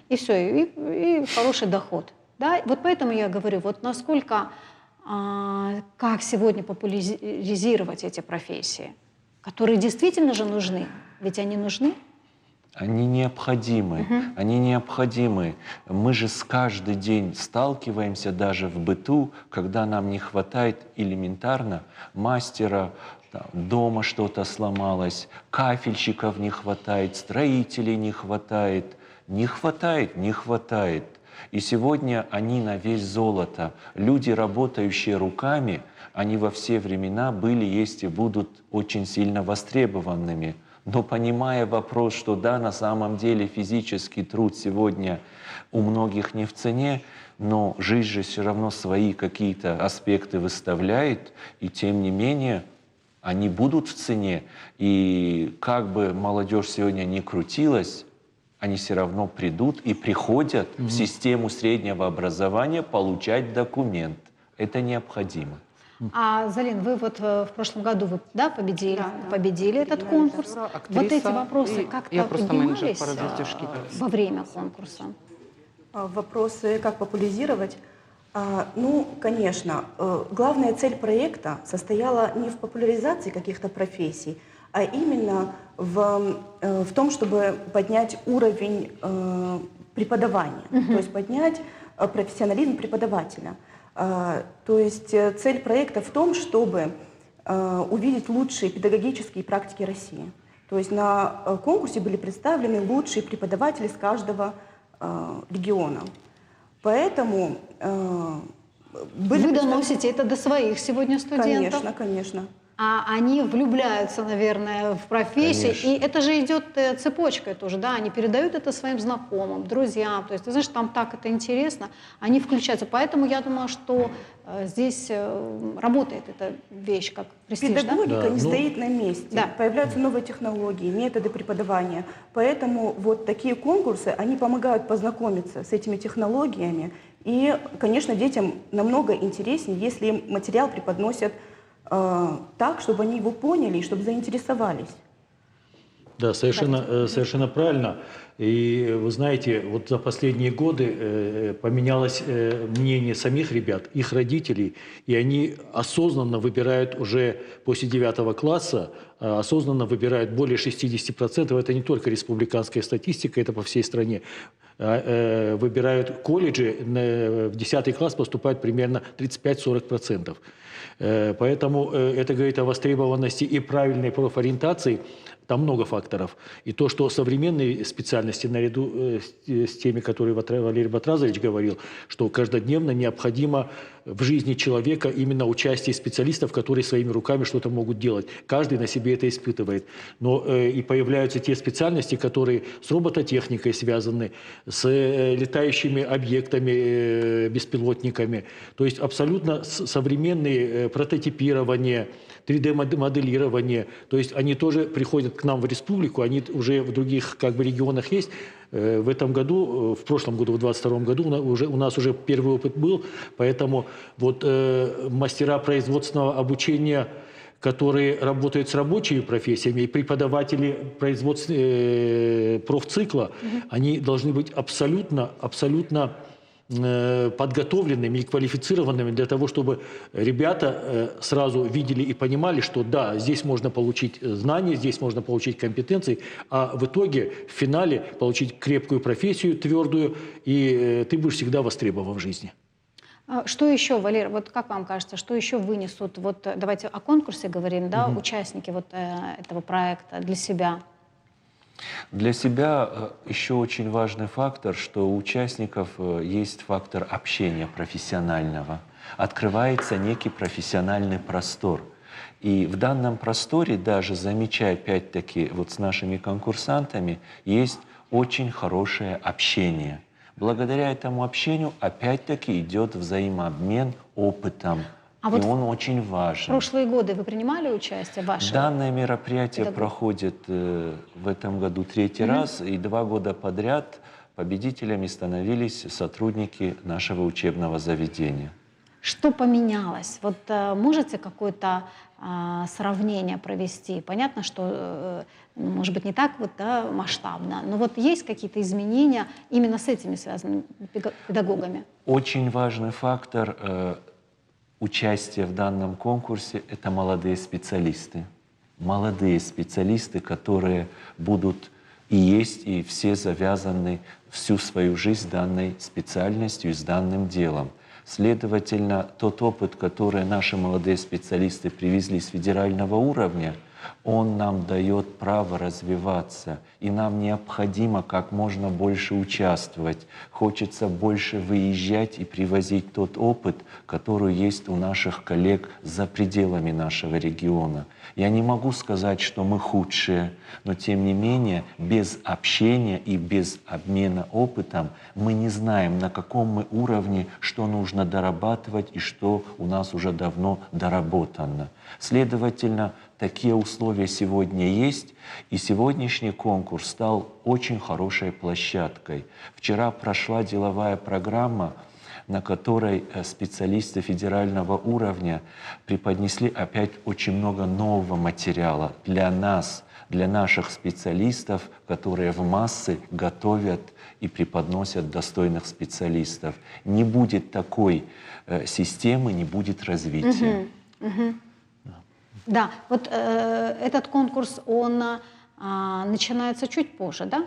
и все, и хороший доход. Да? Вот поэтому я говорю, вот насколько, как сегодня популяризировать эти профессии, которые действительно же нужны, ведь они нужны. Они необходимы, они необходимы. Мы же каждый день сталкиваемся даже в быту, когда нам не хватает элементарно мастера, дома что-то сломалось, кафельщиков не хватает, строителей не хватает. Не хватает. И сегодня они на вес золота. Люди, работающие руками, они во все времена были, есть и будут очень сильно востребованными. Но понимая вопрос, что да, на самом деле физический труд сегодня у многих не в цене, но жизнь же все равно свои какие-то аспекты выставляет, и тем не менее они будут в цене. И как бы молодежь сегодня не крутилась, они все равно придут и приходят в систему среднего образования получать документ. Это необходимо. А, Залин, вы вот в прошлом году победили этот конкурс. Актриса, вот эти вопросы как-то поднимались во время конкурса? Вопросы, как популяризировать? Ну, конечно, главная цель проекта состояла не в популяризации каких-то профессий, а именно в том, чтобы поднять уровень преподавания, то есть поднять профессионализм преподавателя. То есть цель проекта в том, чтобы увидеть лучшие педагогические практики России. То есть на конкурсе были представлены лучшие преподаватели с каждого региона. Поэтому вы доносите это до своих сегодня студентов? Конечно, конечно. А они влюбляются, наверное, в профессию. Конечно. И это же идет цепочкой тоже, да? Они передают это своим знакомым, друзьям. То есть, ты знаешь, там так это интересно, они включаются. Поэтому я думаю, что здесь работает эта вещь как престиж, Педагогика да? не стоит на месте. Да. Появляются новые технологии, методы преподавания. Поэтому вот такие конкурсы, они помогают познакомиться с этими технологиями. И, конечно, детям намного интереснее, если им материал преподносят так, чтобы они его поняли и чтобы заинтересовались. Да, совершенно правильно. И вы знаете, вот за последние годы поменялось мнение самих ребят, их родителей, и они осознанно выбирают уже после 9 класса, осознанно выбирают более 60%, это не только республиканская статистика, это по всей стране, выбирают колледжи, в 10 класс поступает примерно 35-40%. Поэтому это говорит о востребованности и правильной профориентации. Там много факторов. И то, что современные специальности, наряду с теми, которые Валерий Батразович говорил, что каждодневно необходимо в жизни человека именно участие специалистов, которые своими руками что-то могут делать. Каждый на себе это испытывает. Но и появляются те специальности, которые с робототехникой связаны, с летающими объектами, беспилотниками. То есть абсолютно современные прототипирование, 3D-моделирование. То есть они тоже приходят к нам в республику, они уже в других регионах есть. В этом году, в прошлом году, в 2022 году у нас уже первый опыт был, поэтому вот мастера производственного обучения, которые работают с рабочими профессиями, и преподаватели профцикла, они должны быть абсолютно подготовленными и квалифицированными для того, чтобы ребята сразу видели и понимали, что да, здесь можно получить знания, здесь можно получить компетенции, а в итоге в финале получить крепкую профессию, твердую, и ты будешь всегда востребован в жизни. Что еще, Валерий, вот как вам кажется, что еще вынесут, вот давайте о конкурсе говорим, да, участники вот этого проекта для себя? Для себя еще очень важный фактор, что у участников есть фактор общения профессионального. Открывается некий профессиональный простор. И в данном просторе, даже замечая опять-таки вот с нашими конкурсантами, есть очень хорошее общение. Благодаря этому общению опять-таки идет взаимообмен опытом. А и вот он очень важен. В прошлые годы вы принимали участие? Данное мероприятие проходит в этом году 3-й раз, и 2 года подряд победителями становились сотрудники нашего учебного заведения. Что поменялось? Вот можете какое-то сравнение провести? Понятно, что, может быть, не так вот, да, масштабно, но вот есть какие-то изменения именно с этими связанными педагогами? Очень важный фактор участия в данном конкурсе – это молодые специалисты. Молодые специалисты, которые будут и есть, и все завязаны всю свою жизнь данной специальностью и с данным делом. Следовательно, тот опыт, который наши молодые специалисты привезли с федерального уровня, он нам дает право развиваться, и нам необходимо как можно больше участвовать. Хочется больше выезжать и привозить тот опыт, который есть у наших коллег за пределами нашего региона. Я не могу сказать, что мы худшие, но тем не менее без общения и без обмена опытом мы не знаем, на каком мы уровне, что нужно дорабатывать и что у нас уже давно доработано. Следовательно, такие условия сегодня есть, и сегодняшний конкурс стал очень хорошей площадкой. Вчера прошла деловая программа, на которой специалисты федерального уровня преподнесли опять очень много нового материала для нас, для наших специалистов, которые в массы готовят и преподносят достойных специалистов. Не будет такой системы, не будет развития. Да, вот этот конкурс, он начинается чуть позже, да?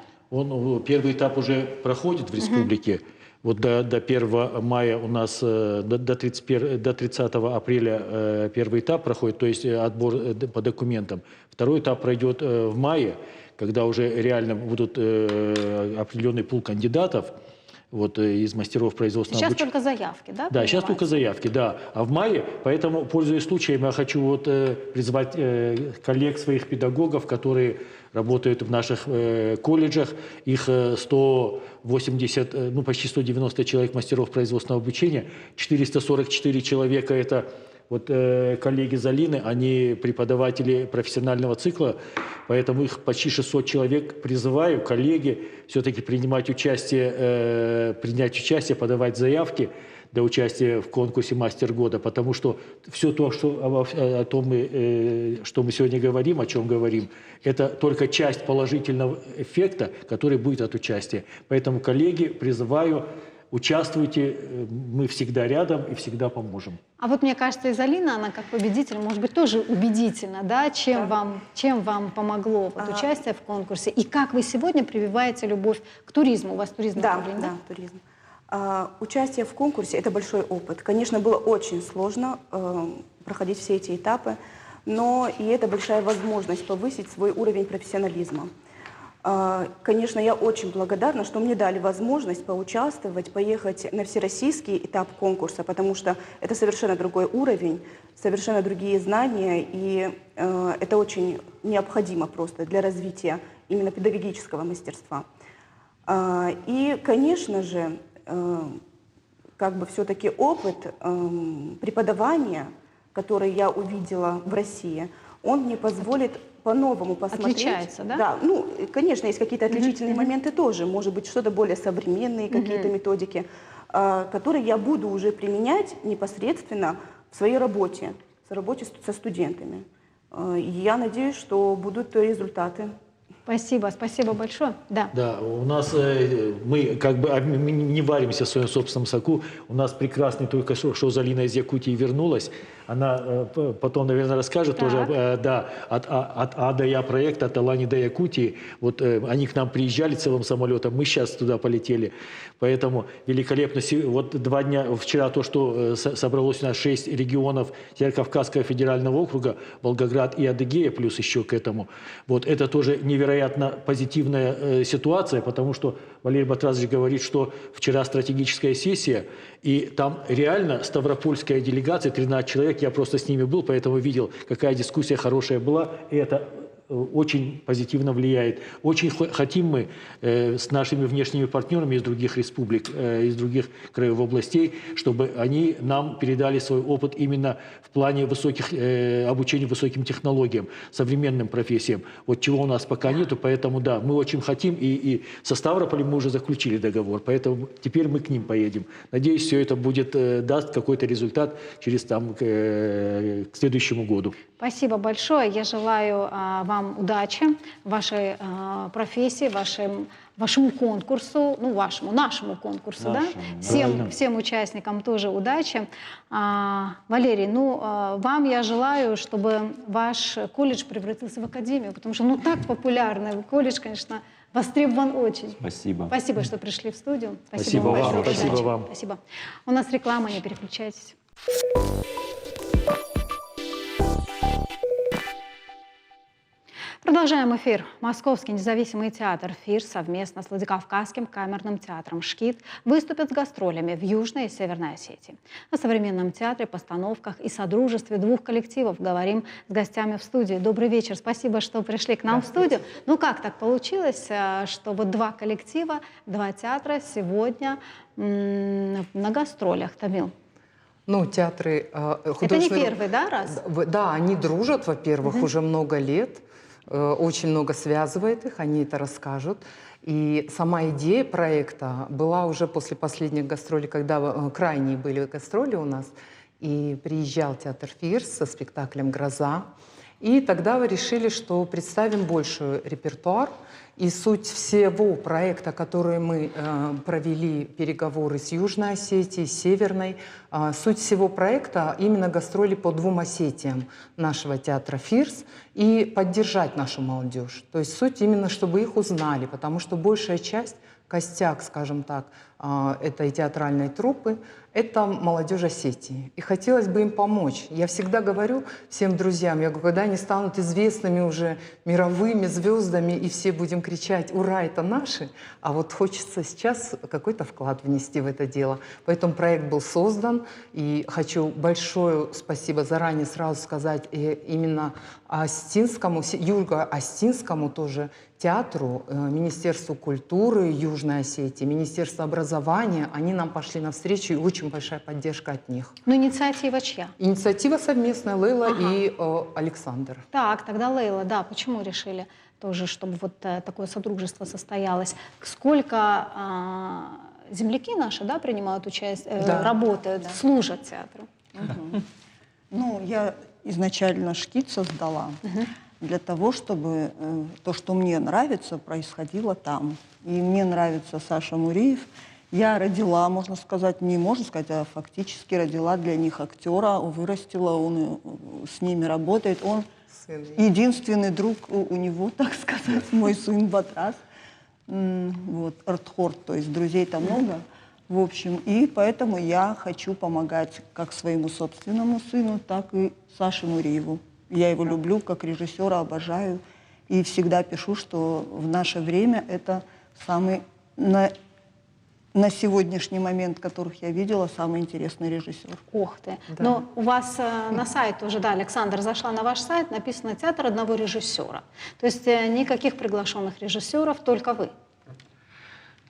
Первый этап уже проходит в республике. Вот до 1 мая у нас, до 30 апреля первый этап проходит, то есть отбор по документам. Второй этап пройдет в мае, когда уже реально будут определенный пул кандидатов из мастеров производственного обучения. Сейчас только заявки, да? Да, сейчас только заявки, да. А в мае, поэтому, пользуясь случаем, я хочу призвать коллег, своих педагогов, которые работают в наших колледжах. Их 180, почти 190 человек мастеров производственного обучения. 444 человека – это коллеги Залины, они преподаватели профессионального цикла, поэтому их почти 600 человек призываю, коллеги, все-таки принять участие, подавать заявки для участия в конкурсе «Мастер года», потому что все то, что мы сегодня говорим, о чем говорим, это только часть положительного эффекта, который будет от участия. Поэтому, коллеги, призываю, участвуйте, мы всегда рядом и всегда поможем. А вот мне кажется, Изалина, она как победитель, может быть, тоже убедительна, да? Чем вам помогло участие в конкурсе? И как вы сегодня прививаете любовь к туризму? У вас туризм направлен, да? Да, туризм. Участие в конкурсе – это большой опыт. Конечно, было очень сложно проходить все эти этапы, но и это большая возможность повысить свой уровень профессионализма. Конечно, я очень благодарна, что мне дали возможность поучаствовать, поехать на всероссийский этап конкурса, потому что это совершенно другой уровень, совершенно другие знания, и это очень необходимо просто для развития именно педагогического мастерства. И, конечно же, все-таки опыт преподавания, который я увидела в России, он мне позволит по-новому посмотреть. Отличается, да? Да, конечно, есть какие-то отличительные моменты тоже, может быть, что-то более современные, какие-то методики, которые я буду уже применять непосредственно в своей работе, со студентами. Я надеюсь, что будут результаты. Спасибо большое. Да. Да, у нас мы не варимся в своем собственном соку. У нас прекрасный только что Залина из Якутии вернулась. Она потом, наверное, расскажет тоже, от А до Я проект, от Алани до Якутии. Они к нам приезжали целым самолетом, мы сейчас туда полетели. Поэтому великолепно. 2 дня, вчера то, что собралось у нас 6 регионов Северокавказского федерального округа, Волгоград и Адыгея, плюс еще к этому. Это тоже невероятно позитивная ситуация, потому что Валерий Батразович говорит, что вчера стратегическая сессия, и там реально ставропольская делегация, 13 человек, я просто с ними был, поэтому видел, какая дискуссия хорошая была, и это очень позитивно влияет. Очень хотим мы с нашими внешними партнерами из других республик, из других краев областей, чтобы они нам передали свой опыт именно в плане обучения высоким технологиям, современным профессиям. Чего у нас пока нету, поэтому да, мы очень хотим, и со Ставрополем мы уже заключили договор, поэтому теперь мы к ним поедем. Надеюсь, все это даст какой-то результат через к следующему году. Спасибо большое. Я желаю вам удачи в вашей профессии, вашему конкурсу, нашему конкурсу, да? Всем участникам тоже удачи. Валерий, вам я желаю, чтобы ваш колледж превратился в академию, потому что так популярный колледж, конечно, востребован очень. Спасибо. Спасибо, что пришли в студию. Спасибо вам. Спасибо вам. Спасибо. У нас реклама, не переключайтесь. Продолжаем эфир. Московский независимый театр «ФИР» совместно с Владикавказским камерным театром «Шкит» выступят с гастролями в Южной и Северной Осетии. О современном театре, постановках и содружестве 2 коллективов говорим с гостями в студии. Добрый вечер. Спасибо, что пришли к нам в студию. Как так получилось, что 2 коллектива, 2 театра сегодня на гастролях, Тамил? Театры художественные... Это не первый, да, раз? Да, они дружат, во-первых, уже много лет. Очень много связывает их, они это расскажут. И сама идея проекта была уже после последних гастролей, когда крайние были гастроли у нас, и приезжал театр «ФИР» со спектаклем «Гроза». И тогда вы решили, что представим больший репертуар, И суть всего проекта, который мы провели, переговоры с Южной Осетией, Северной, суть всего проекта именно гастроли по 2 Осетиям нашего театра «Фирс» и поддержать нашу молодежь. То есть суть именно, чтобы их узнали, потому что большая часть, костяк, скажем так, этой театральной труппы — это молодежь Осетии. И хотелось бы им помочь. Я всегда говорю всем друзьям, я говорю, когда они станут известными уже мировыми звездами, и все будем кричать «Ура, это наши!», а вот хочется сейчас какой-то вклад внести в это дело. Поэтому проект был создан, и хочу большое спасибо заранее сразу сказать именно Остинскому, Юго-Остинскому тоже театру, Министерству культуры Южной Осетии, Министерству образования. Они нам пошли навстречу, и очень большая поддержка от них. Но инициатива чья? Инициатива совместная, Лейла и Александр. Так, тогда Лейла, да, почему решили тоже, чтобы вот такое содружество состоялось? Сколько земляки наши, да, принимают участие, работают, служат театру? Ну, я изначально шкиц создала для того, чтобы то, что мне нравится, происходило там. И мне нравится Саша Муриев. Я родила, можно сказать, не можно сказать, а фактически родила для них актера, вырастила, он с ними работает. Он единственный друг у него, так сказать, мой сын Батрас. Вот, Артхорд, то есть друзей-то много. В общем, и поэтому я хочу помогать как своему собственному сыну, так и Саше Муриеву. Я его люблю как режиссера, обожаю. И всегда пишу, что в наше время это самый, на сегодняшний момент, которых я видела, самый интересный режиссер. Ух ты. Да. Но у вас на сайт уже, да, Александр, зашла на ваш сайт, написано «Театр одного режиссера». То есть никаких приглашенных режиссеров, только вы.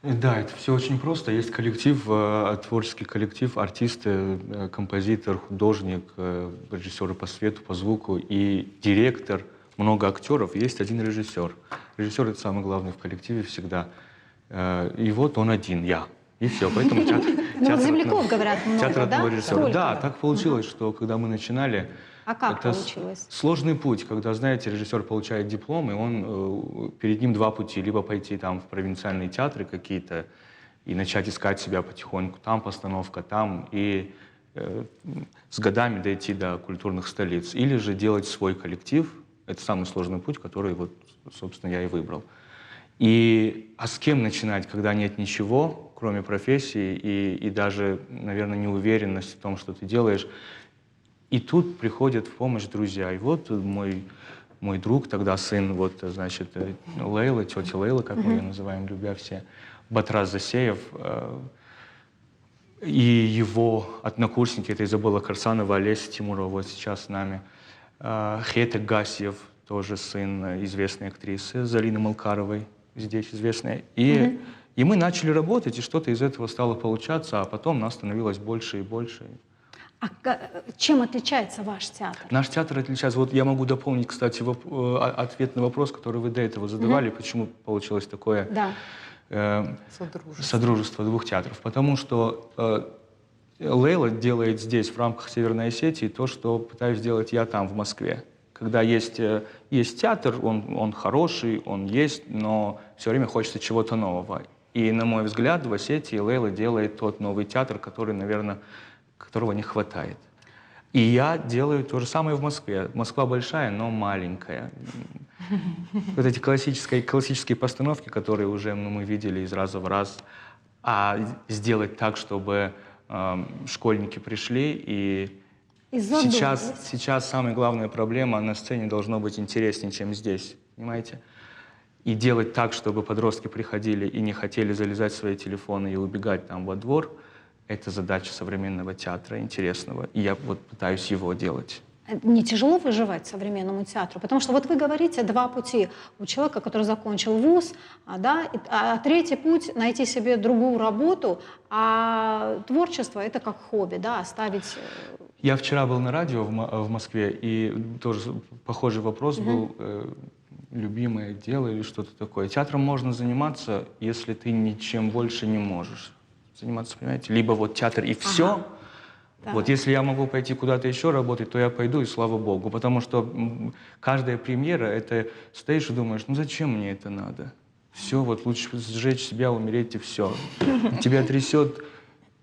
Да, это все очень просто. Есть коллектив, творческий коллектив, артисты, композитор, художник, режиссеры по свету, по звуку и директор, много актеров, есть один режиссер. Режиссер — это самый главный в коллективе всегда. И вот он один, я. И все. Поэтому земляков, говорят, много, да? Режиссера. Да, так получилось, что когда мы начинали... А как это получилось? Сложный путь, когда, знаете, режиссер получает диплом, и он, перед ним 2 пути. Либо пойти там в провинциальные театры какие-то и начать искать себя потихоньку. Там постановка, там. И с годами дойти до культурных столиц. Или же делать свой коллектив. Это самый сложный путь, который, вот, собственно, я и выбрал. А с кем начинать, когда нет ничего, кроме профессии, и даже, наверное, неуверенность в том, что ты делаешь. И тут приходят в помощь друзья. И вот мой друг, тогда сын, вот, значит, Лейлы, тетя Лейла, как мы ее называем, любя все, Батрас Засеев, и его однокурсники, это Изабелла Карсанова, Олеся Тимурова, вот сейчас с нами, Хета Гасьев, тоже сын известной актрисы, Залины Малкаровой, здесь известная. И мы начали работать, и что-то из этого стало получаться, а потом нас становилось больше и больше. А чем отличается ваш театр? Наш театр отличается... Вот я могу дополнить, кстати, ответ на вопрос, который вы до этого задавали, почему получилось такое содружество 2 театров. Потому что Лейла делает здесь, в рамках Северной Осетии, то, что пытаюсь сделать я там, в Москве. Когда есть театр, он хороший, он есть, но все время хочется чего-то нового. И, на мой взгляд, в Осетии Лейла делает тот новый театр, который, наверное, которого не хватает. И я делаю то же самое в Москве. Москва большая, но маленькая. Вот эти классические постановки, которые уже мы видели из раза в раз, а сделать так, чтобы школьники пришли и сейчас самая главная проблема: на сцене должно быть интереснее, чем здесь, понимаете? И делать так, чтобы подростки приходили и не хотели залезать в свои телефоны и убегать там во двор, это задача современного театра, интересного. И я вот пытаюсь его делать. Не тяжело выживать современному театру? Потому что вот вы говорите 2 пути у человека, который закончил вуз, да, а 3-й путь — найти себе другую работу, а творчество — это как хобби, да, оставить... Я вчера был на радио в Москве, и тоже похожий вопрос был, любимое дело или что-то такое. Театром можно заниматься, если ты ничем больше не можешь заниматься, понимаете? Либо вот театр и все. Да. Вот если я могу пойти куда-то еще работать, то я пойду, и слава богу. Потому что каждая премьера, это стоишь и думаешь, ну зачем мне это надо? Все, вот лучше сжечь себя, умереть и все. Тебя трясет,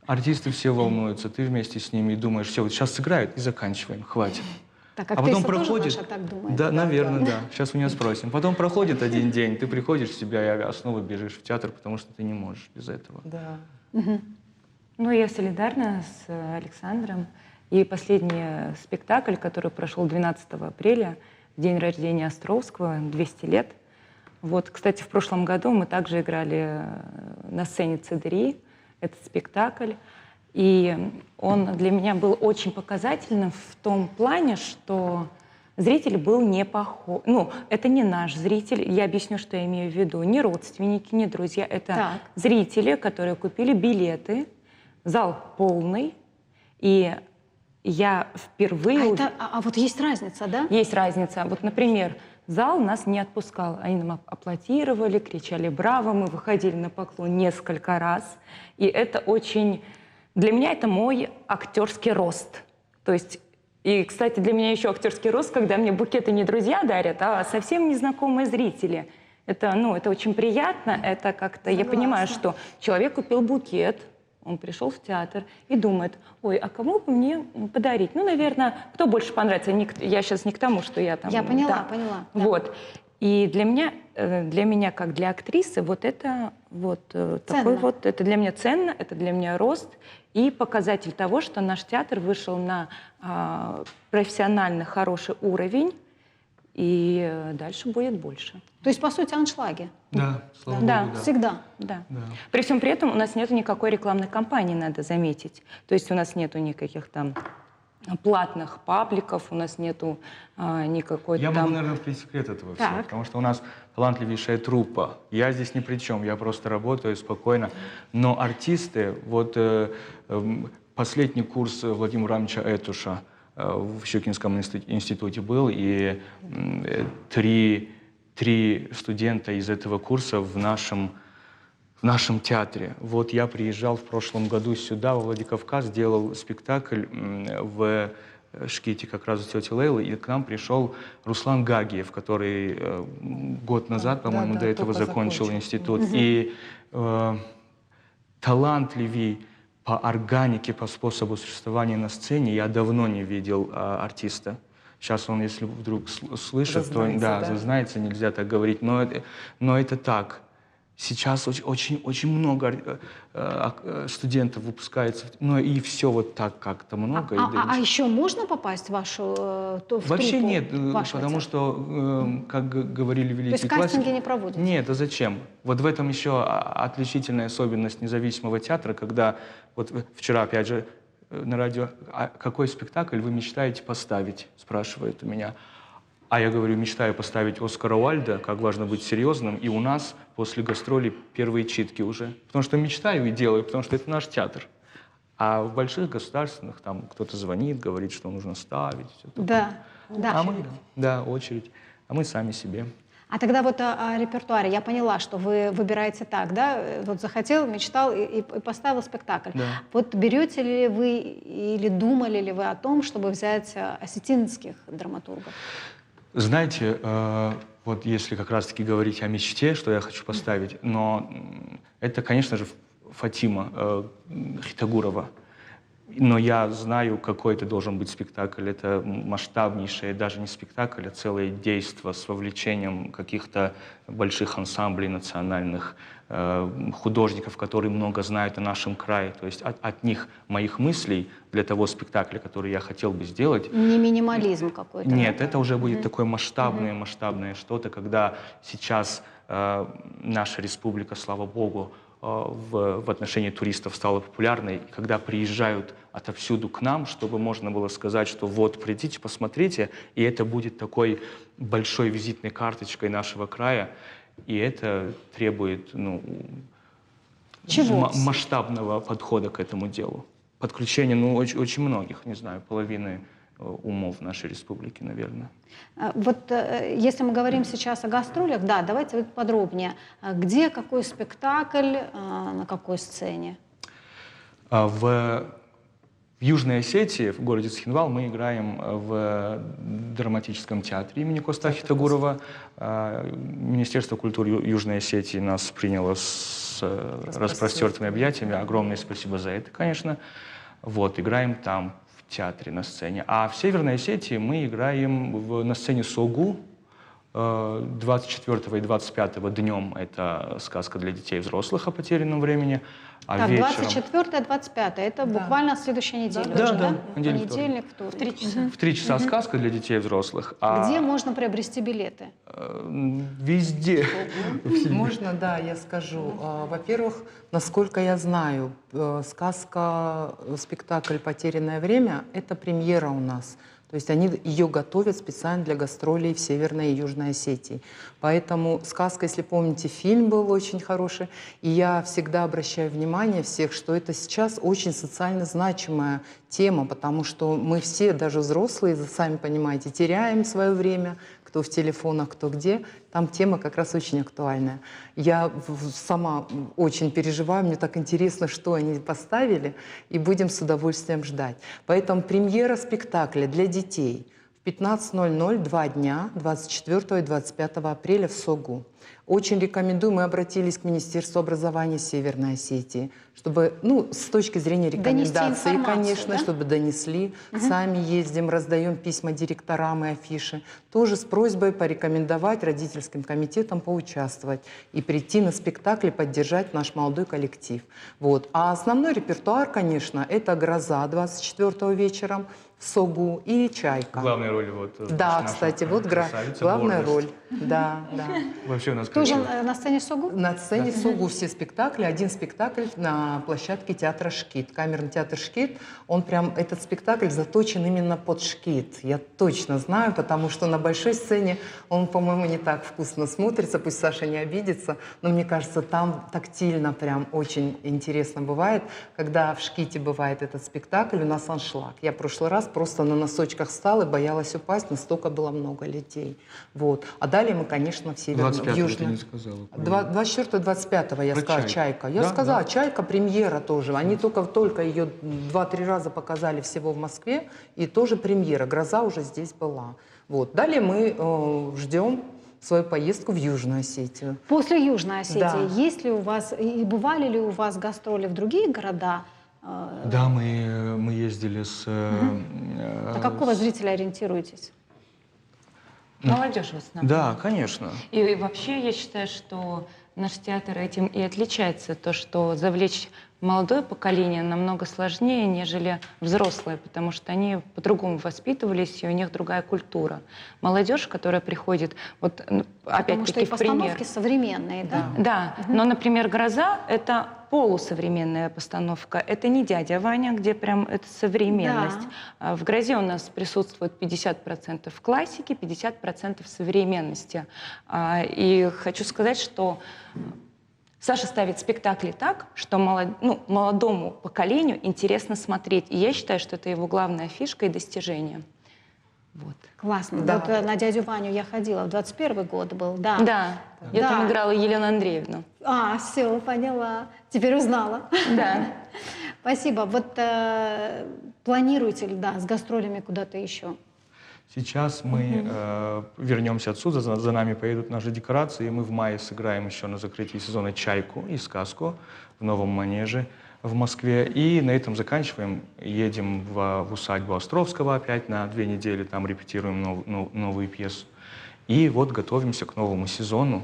артисты все волнуются, ты вместе с ними и думаешь, все, вот сейчас сыграют и заканчиваем, хватит. Так, А потом актриса проходит, тоже так думает? да, наверное, да. Сейчас у нее спросим. Потом проходит один день, ты приходишь в себя и снова бежишь в театр, потому что ты не можешь без этого. Да. Ну, я солидарна с Александром. И последний спектакль, который прошел 12 апреля, в день рождения Островского, 200 лет. Вот, кстати, в прошлом году мы также играли на сцене ЦДРИ этот спектакль. И он для меня был очень показательным в том плане, что зритель был не похож. Ну, это не наш зритель. Я объясню, что я имею в виду. Не родственники, не друзья. Это зрители, которые купили билеты. Зал полный. И я впервые... А вот есть разница, да? Есть разница. Вот, например, зал нас не отпускал. Они нам аплодировали, кричали «Браво!». Мы выходили на поклон несколько раз. И это очень... Для меня это мой актерский рост. То есть, и, кстати, для меня еще актерский рост, когда мне букеты не друзья дарят, а совсем незнакомые зрители. Это, ну, это очень приятно. Это как-то... Я понимаю, что человек купил букет, он пришел в театр и думает, ой, а кому бы мне подарить? Ну, наверное, кто больше понравится? Я сейчас не к тому, что я там... Я поняла, да. поняла. Вот. И для меня, как для актрисы, вот это вот такой вот, это для меня ценно, это для меня рост и показатель того, что наш театр вышел на профессионально хороший уровень, и дальше будет больше. То есть, по сути, аншлаги? Да, слава да, богу, да. всегда. Да. Да. При всем при этом у нас нет никакой рекламной кампании, надо заметить. То есть у нас нету никаких там платных пабликов, у нас нету никакой Я там... могу, наверное, открыть секрет этого всего, потому что у нас талантливейшая труппа. Я здесь ни при чем, я просто работаю спокойно. Но артисты, вот последний курс Владимира Рамовича Этуша в Щукинском институте был, и три студента из этого курса в нашем театре. Вот я приезжал в прошлом году сюда, во Владикавказ, делал спектакль в Шките как раз у тети Лейлы, и к нам пришел Руслан Гагиев, который год назад, по-моему, до этого закончил институт. И талантливый по органике, по способу существования на сцене я давно не видел артиста. Сейчас он, если вдруг слышит, то да, зазнается, нельзя так говорить, но это так. Сейчас очень много студентов выпускается, но и все вот так как-то много. А еще можно попасть в вашу Вообще нет, потому что, как говорили великие классики... То есть кастинги не проводятся? Нет, а зачем? Вот в этом еще отличительная особенность независимого театра, когда вот вчера, опять же, на радио, а какой спектакль вы мечтаете поставить, спрашивают у меня. А я говорю, мечтаю поставить Оскара Уальда, как важно быть серьезным, и у нас после гастролей первые читки уже. Потому что мечтаю и делаю, потому что это наш театр. А в больших государственных там кто-то звонит, говорит, что нужно ставить. Да, да. А мы, да, очередь. А мы сами себе. А тогда вот о репертуаре. Я поняла, что вы выбираете так, да? Вот захотел, мечтал и поставил спектакль. Да. Вот берете ли вы или думали ли вы о том, чтобы взять осетинских драматургов? Знаете, вот если как раз-таки говорить о мечте, что я хочу поставить, но это, конечно же, Фатима Хитагурова. Но я знаю, какой это должен быть спектакль. Это масштабнейшее, даже не спектакль, а целое действо с вовлечением каких-то больших ансамблей национальных, художников, которые много знают о нашем крае. То есть от них, моих мыслей для того спектакля, который я хотел бы сделать... Не минимализм какой-то? Нет, это уже будет такое масштабное что-то, когда сейчас наша республика, слава богу, в отношении туристов стала популярной, и когда приезжают отовсюду к нам, чтобы можно было сказать, что вот, придите, посмотрите, и это будет такой большой визитной карточкой нашего края, и это требует масштабного подхода к этому делу. Подключение очень многих, не знаю, половины умов нашей республики, наверное. Вот если мы говорим сейчас о гастролях, да, давайте подробнее. Где, какой спектакль, на какой сцене? В В Южной Осетии, в городе Цхинвал, мы играем в драматическом театре имени Костахи Тагурова. Министерство культуры Южной Осетии нас приняло с распростертыми объятиями. Огромное спасибо за это, конечно. Вот, играем там, в театре, на сцене. А в Северной Осетии мы играем на сцене Согу. 24 и 25 днем это сказка для детей и взрослых о потерянном времени. А так, вечером... 24-25, это буквально следующая неделя. Да, уже, да, понедельник, вторник. В 3 часа. В 3 часа сказка для детей и взрослых. Где можно приобрести билеты? Везде. Можно, да, я скажу. Во-первых, насколько я знаю, сказка, спектакль «Потерянное время» — это премьера у нас. То есть они ее готовят специально для гастролей в Северной и Южной Осетии. Поэтому сказка, если помните, фильм был очень хороший. И я всегда обращаю внимание всех, что это сейчас очень социально значимая тема, потому что мы все, даже взрослые, сами понимаете, теряем свое время, кто в телефонах, кто где. Там тема как раз очень актуальная. Я сама очень переживаю, мне так интересно, что они поставили, и будем с удовольствием ждать. Поэтому премьера спектакля для детей в 15:00 2 дня, 24 и 25 апреля в Согу. Очень рекомендую, мы обратились к Министерству образования Северной Осетии, чтобы, с точки зрения рекомендаций, конечно, да? чтобы донесли. Сами ездим, раздаем письма директорам и афиши. Тоже с просьбой порекомендовать родительским комитетам поучаствовать и прийти на спектакль и поддержать наш молодой коллектив. Вот. А основной репертуар, конечно, это «Гроза» 24 вечером в Согу и «Чайка». Главная роль Да, кстати, вот главная роль. Да, да. Вообще у нас тоже на сцене Согу? На сцене Согу все спектакли. Один спектакль на площадке театра «Шкит». Камерный театр «Шкит». Он прям, этот спектакль заточен именно под «Шкит». Я точно знаю, потому что на большой сцене он, по-моему, не так вкусно смотрится. Пусть Саша не обидится, но мне кажется, там тактильно прям очень интересно бывает. Когда в «Шките» бывает этот спектакль, у нас аншлаг. Я в прошлый раз просто на носочках встала и боялась упасть, настолько было много людей. Вот. А далее мы, конечно, в Северную, в Южную. 24-25 я сказала «Чайка». Я сказала, «Чайка» премьера тоже. Они только ее 2-3 раза показали всего в Москве, и тоже премьера. «Гроза» уже здесь была. Вот. Далее мы ждем свою поездку в Южную Осетию. После Южной Осетии, Да. есть ли у вас, и бывали ли у вас гастроли в другие города? Да, мы ездили с... На какого зрителя ориентируетесь? Молодежь в основном. Да, конечно. И вообще я считаю, что наш театр этим и отличается, то, что завлечь молодое поколение намного сложнее, нежели взрослые, потому что они по-другому воспитывались, и у них другая культура. Молодежь, которая приходит, вот опять-таки в пример. Постановки современные, да? Да, но, например, «Гроза» — это полусовременная постановка. Это не «Дядя Ваня», где прям это современность. Да. В «Грозе» у нас присутствует 50% классики, 50% современности. И хочу сказать, что Саша ставит спектакли так, что молодому поколению интересно смотреть. И я считаю, что это его главная фишка и достижение. Вот. Классно. Да. Вот на «Дядю Ваню» я ходила, 21 год был, да. Да, я там играла Елену Андреевну. Все, поняла. Теперь узнала. Да. Спасибо. Вот планируете ли, с гастролями куда-то еще? Сейчас мы вернемся отсюда, за нами поедут наши декорации, и мы в мае сыграем еще на закрытии сезона «Чайку» и «Сказку» в новом манеже в Москве. И на этом заканчиваем. Едем в усадьбу Островского опять на 2 недели, там репетируем новую пьесу. И вот готовимся к новому сезону.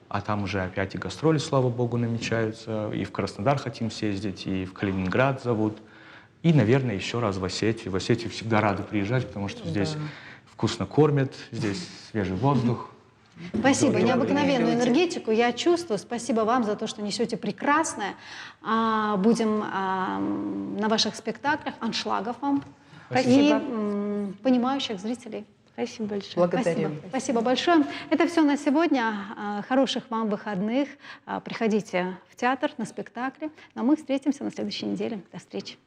А там уже опять и гастроли, слава богу, намечаются. И в Краснодар хотим съездить, и в Калининград зовут. И, наверное, еще раз в Осетию. В Осетию всегда рады приезжать, потому что здесь вкусно кормят, здесь свежий воздух. Спасибо. Необыкновенную энергетику я чувствую. Спасибо вам за то, что несете прекрасное. Будем на ваших спектаклях, аншлагов вам. Спасибо. И понимающих зрителей. Спасибо большое. Благодарим. Спасибо большое. Это все на сегодня. Хороших вам выходных. Приходите в театр на спектакли. Но мы встретимся на следующей неделе. До встречи.